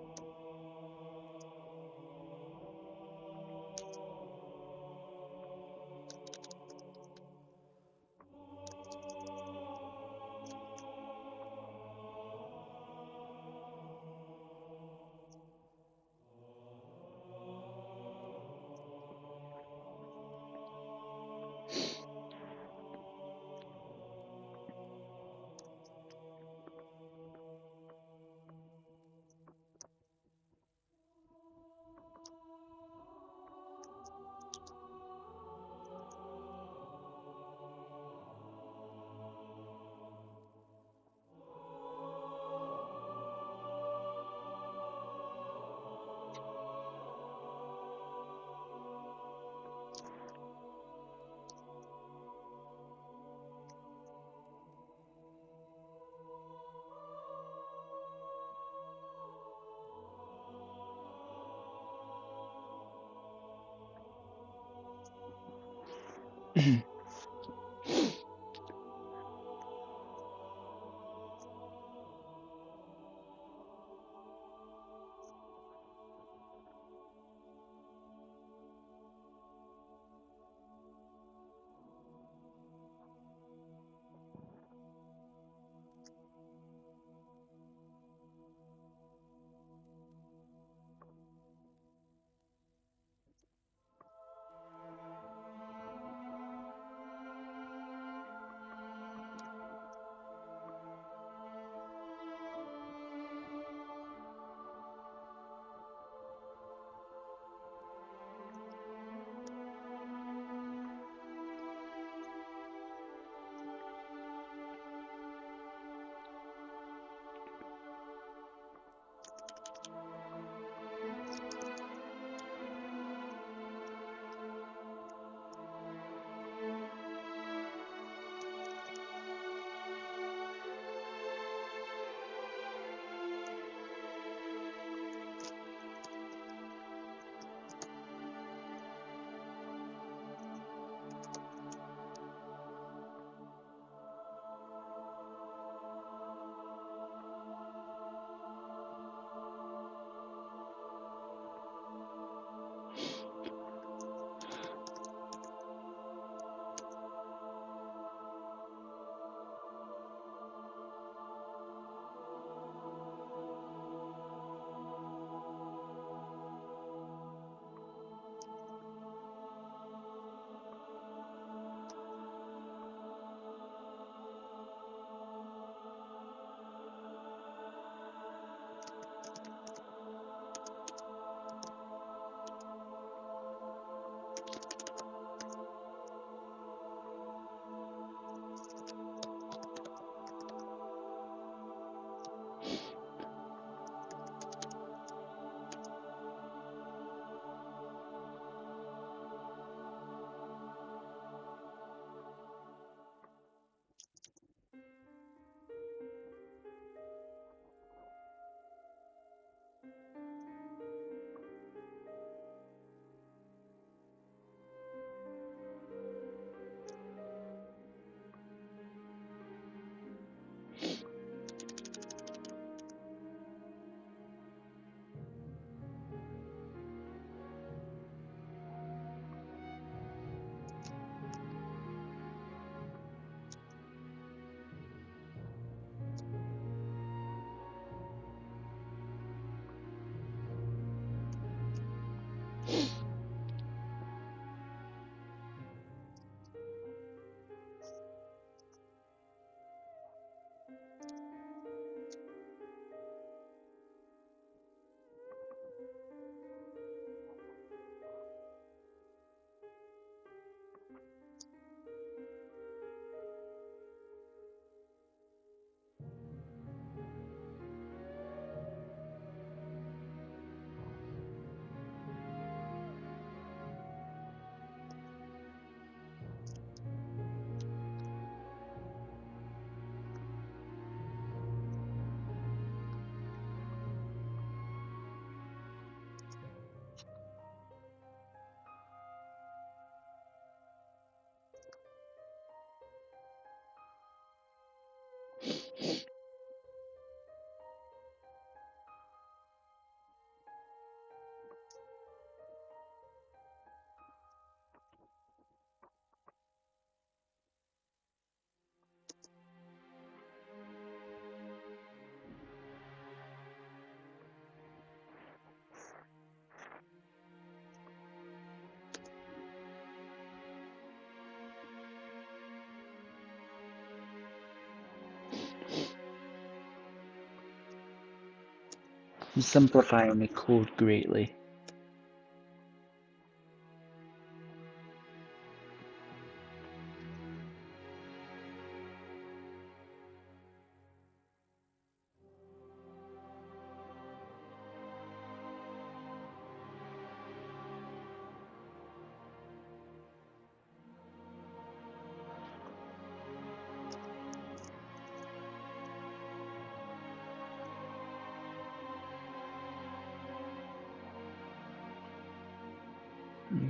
I'm simplifying the code greatly.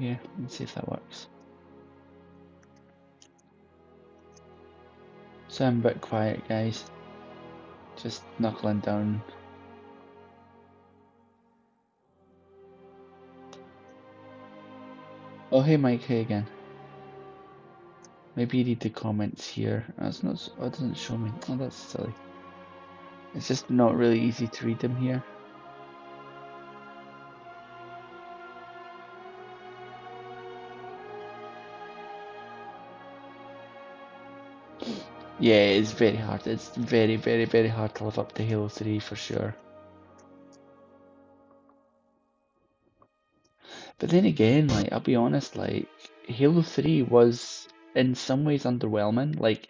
Yeah, let's see if that works. So I'm a bit quiet, guys. Just knuckling down. Oh, hey Mike, hey again. Maybe you read the comments here. That's not. Oh, it doesn't show me. Oh, that's silly. It's just not really easy to read them here. Yeah, it's very hard. It's very, very, very hard to live up to Halo 3 for sure. But then again, like, I'll be honest, like, Halo 3 was in some ways underwhelming. Like,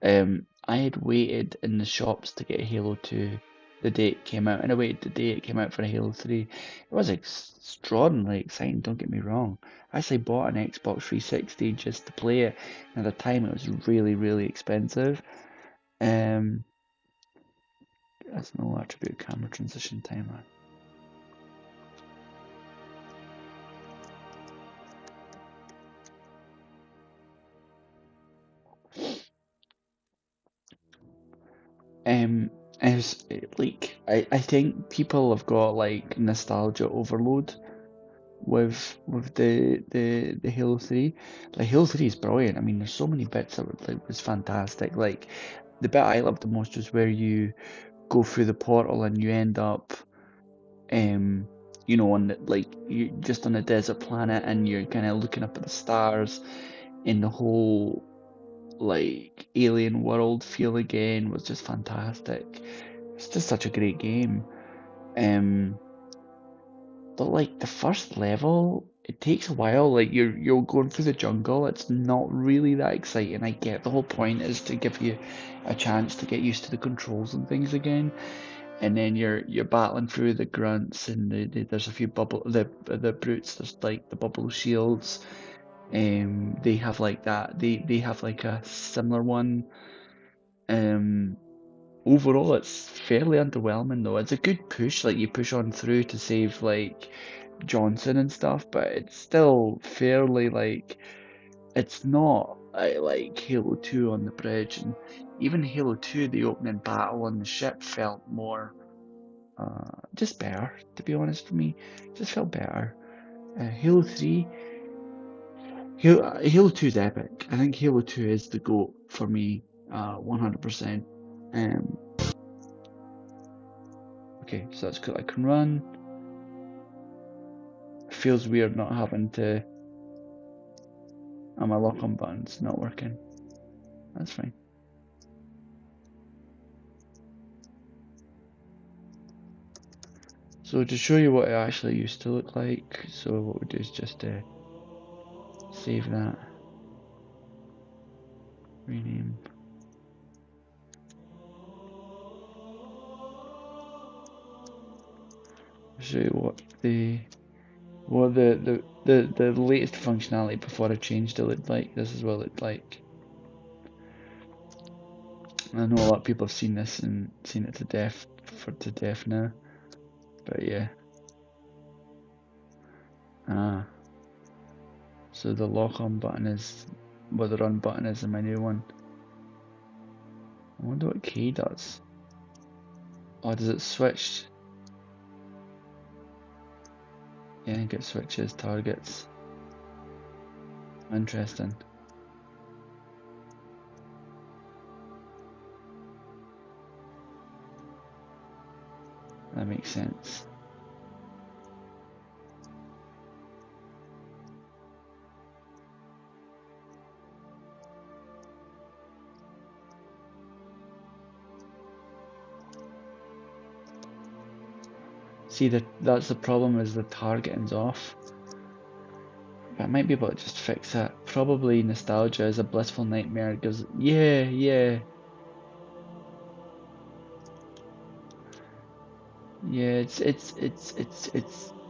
I had waited in the shops to get Halo 2 the day it came out, and I waited the day it came out for Halo 3. It was extraordinarily exciting, don't get me wrong. I actually bought an Xbox 360 just to play it, and at the time it was really, really expensive. Um, that's no attribute camera transition timer. It was like I think people have got like nostalgia overload with the Halo 3. Like Halo 3 is brilliant. I mean, there's so many bits that was fantastic. Like the bit I loved the most was where you go through the portal and you end up you know, on the, like you just on a desert planet and you're kind of looking up at the stars in the whole like alien world feel again was just fantastic. It's just such a great game. Um, but like the first level, it takes a while. Like you're going through the jungle. It's not really that exciting. I get the whole point is to give you a chance to get used to the controls and things again. And then you're battling through the grunts and there's a few the brutes. There's like the bubble shields. They have like that. They have like a similar one. Um, Overall, it's fairly underwhelming though. It's a good push, like you push on through to save like Johnson and stuff, but it's still fairly like it's not like Halo 2 on the bridge, and even Halo 2, the opening battle on the ship felt more just better, to be honest for me. Just felt better. Halo 3, Halo 2 is epic. I think Halo 2 is the GOAT for me, 100%. Um, okay, so that's cool. I can run. Feels weird not having to. My lock on button's not working. That's fine. So to show you what it actually used to look like, so what we do is just save that, rename. Show you what the latest functionality before I changed it looked like. This is what it looked like. I know a lot of people have seen this and seen it to death now, but yeah. Ah, so the lock on button is what the run button is in my new one. I wonder what K does. Oh, does it switch? Yeah, I think it switches targets. Interesting. That makes sense. See, that's the problem, is the targeting's off. But I might be able to just fix it. Probably nostalgia is a blissful nightmare. It goes, yeah, yeah. Yeah,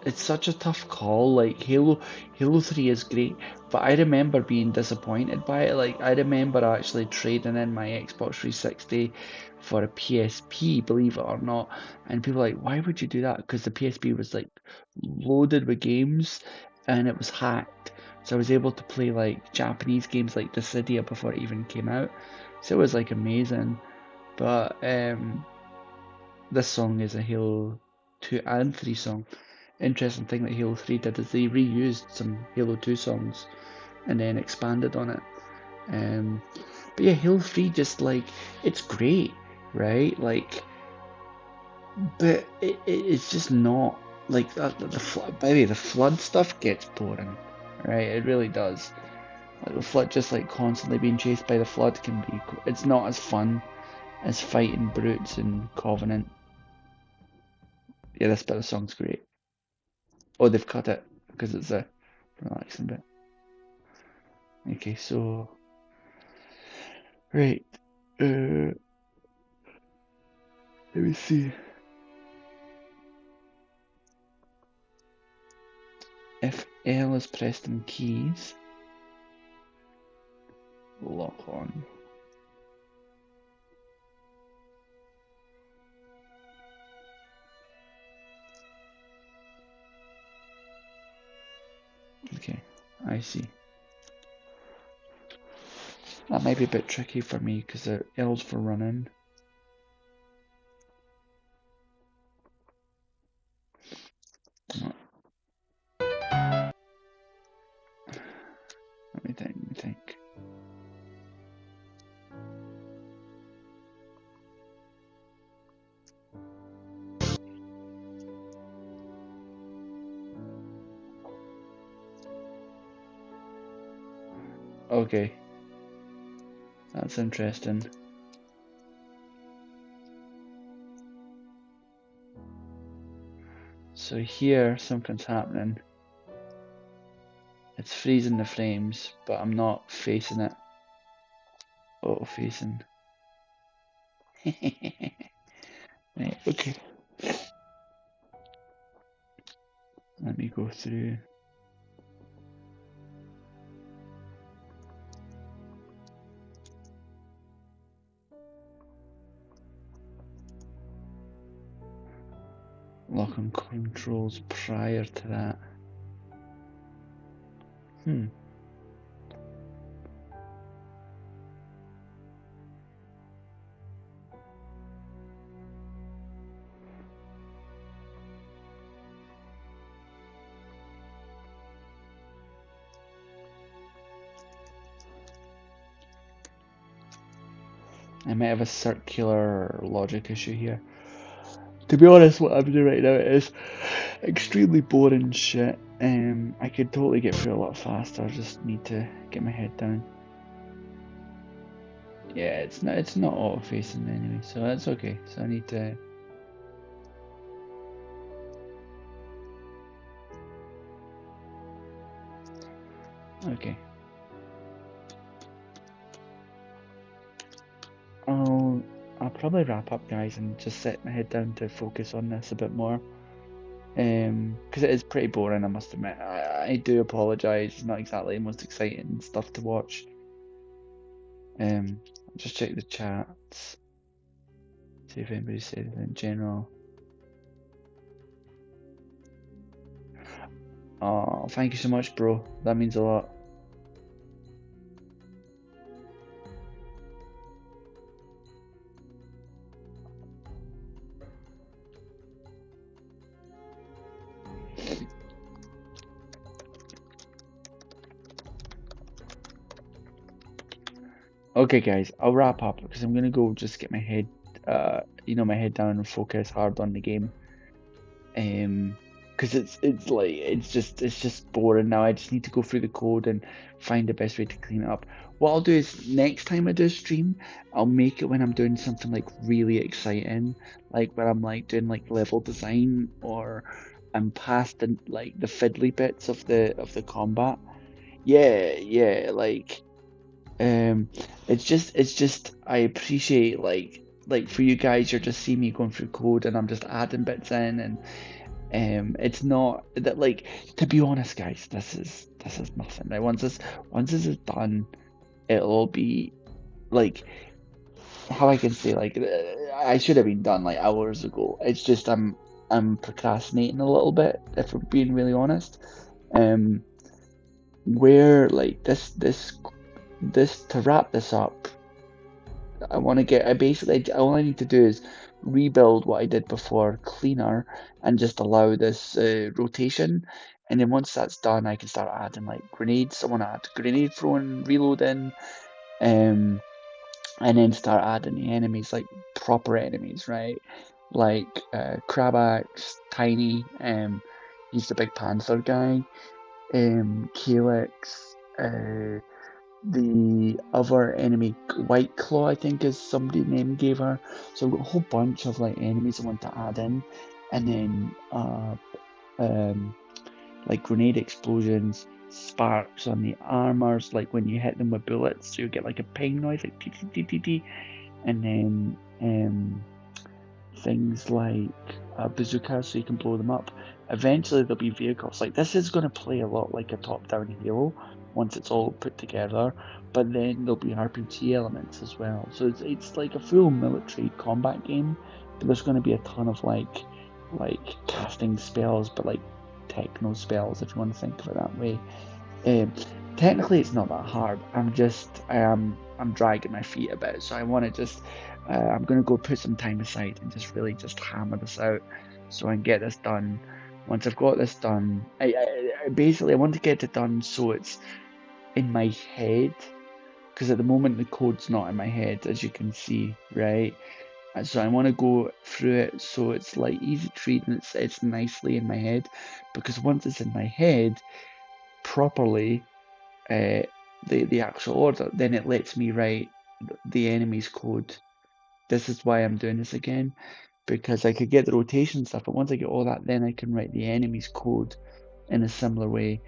it's such a tough call. Like Halo 3 is great, but I remember being disappointed by it. Like I remember actually trading in my Xbox 360 for a PSP, believe it or not. And people were like, why would you do that? Because the PSP was like loaded with games and it was hacked. So I was able to play like Japanese games like Dissidia before it even came out. So it was like amazing. But this song is a Halo 2 and 3 song. Interesting thing that Halo 3 did is they reused some Halo 2 songs and then expanded on it. Um, but yeah, Halo 3 just like, it's great, right? Like, but it's just not like the flood. By the way, the flood stuff gets boring, right? It really does. Like the flood, just like constantly being chased by the flood can be. It's not as fun as fighting brutes in Covenant. Yeah, this bit of the song's great. Oh, they've cut it because it's a relaxing bit. Okay, so right. Let me see. If L is pressed in keys, lock on. Okay, I see. That might be a bit tricky for me because the L's for running. Let me think. Let me think. Okay, that's interesting. So here something's happening. It's freezing the frames, but I'm not facing it. Auto facing. Right, okay. Let me go through. Lock on controls prior to that. I might have a circular logic issue here. To be honest, what I'm doing right now is extremely boring shit. I could totally get through a lot faster. I just need to get my head down. Yeah, it's not auto facing anyway, so that's okay. So I need to. Okay. I'll probably wrap up, guys, and just set my head down to focus on this a bit more. Because it is pretty boring, I must admit. I do apologise. It's not exactly the most exciting stuff to watch. I'll just check the chats, see if anybody said anything in general. Oh, thank you so much, bro. That means a lot. Okay, guys, I'll wrap up because I'm gonna go just get my head, my head down and focus hard on the game. because it's like it's just boring now. I just need to go through the code and find the best way to clean it up. What I'll do is next time I do a stream, I'll make it when I'm doing something like really exciting, like where I'm like doing like level design or I'm past the fiddly bits of the combat. Yeah, yeah, um, it's just I appreciate like for you guys, you're just seeing me going through code and I'm just adding bits in and it's not that like to be honest, guys, this is nothing. Like once this is done, it'll be like how I can say like I should have been done like hours ago. It's just I'm procrastinating a little bit if we're being really honest. Um, where like this to wrap this up, I want to get. I basically all I need to do is rebuild what I did before, cleaner, and just allow this rotation. And then once that's done, I can start adding like grenades. I want to add grenade throwing, reloading, um, and then start adding the enemies like proper enemies, right? Like Krabax, Tiny, he's the big panther guy, Calyx, the other enemy, White Claw, I think is somebody name gave her. So I've got a whole bunch of like enemies I want to add in, and then um, like grenade explosions, sparks on the armors, like when you hit them with bullets, so you get like a ping noise, like tee tee tee tee tee, and then things like bazookas so you can blow them up. Eventually there'll be vehicles. Like this is going to play a lot like a top-down Halo once it's all put together, but then there'll be RPG elements as well. So it's like a full military combat game, but there's going to be a ton of like casting spells, but like techno spells if you want to think of it that way. Um, Technically, it's not that hard. I'm dragging my feet a bit, so I want to just I'm gonna go put some time aside and just really just hammer this out, so I can get this done. Once I've got this done, I basically I want to get it done so it's in my head, because at the moment the code's not in my head, as you can see, right? And so I want to go through it so it's like easy to read and it's nicely in my head, because once it's in my head properly uh, the actual order, then it lets me write the enemy's code. This is why I'm doing this again, because I could get the rotation stuff, but once I get all that, then I can write the enemy's code in a similar way.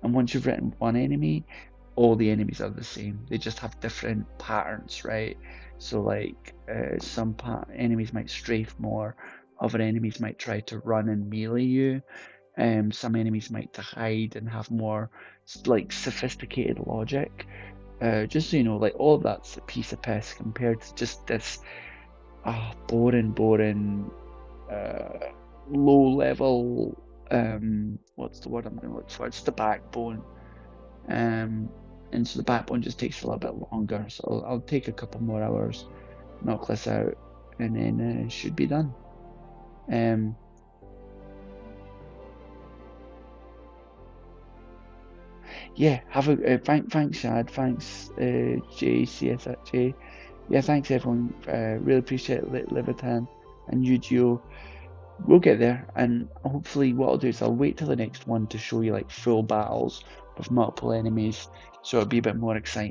And once you've written one enemy, all the enemies are the same. They just have different patterns, right? So like some enemies might strafe more, other enemies might try to run and melee you, some enemies might hide and have more like sophisticated logic. Just so you know, like all of that's a piece of piss compared to just this boring, uh, low level. What's the word I'm going to look for? It's the backbone. And so the backbone just takes a little bit longer. So I'll take a couple more hours, knock this out, and then it should be done. Yeah, have a thanks, Shad. Thanks, JCSJ. Yeah, thanks everyone. Really appreciate it, Livitan and Yu-Gi-Oh. We'll get there, and hopefully, what I'll do is I'll wait till the next one to show you like full battles with multiple enemies, so it'll be a bit more exciting.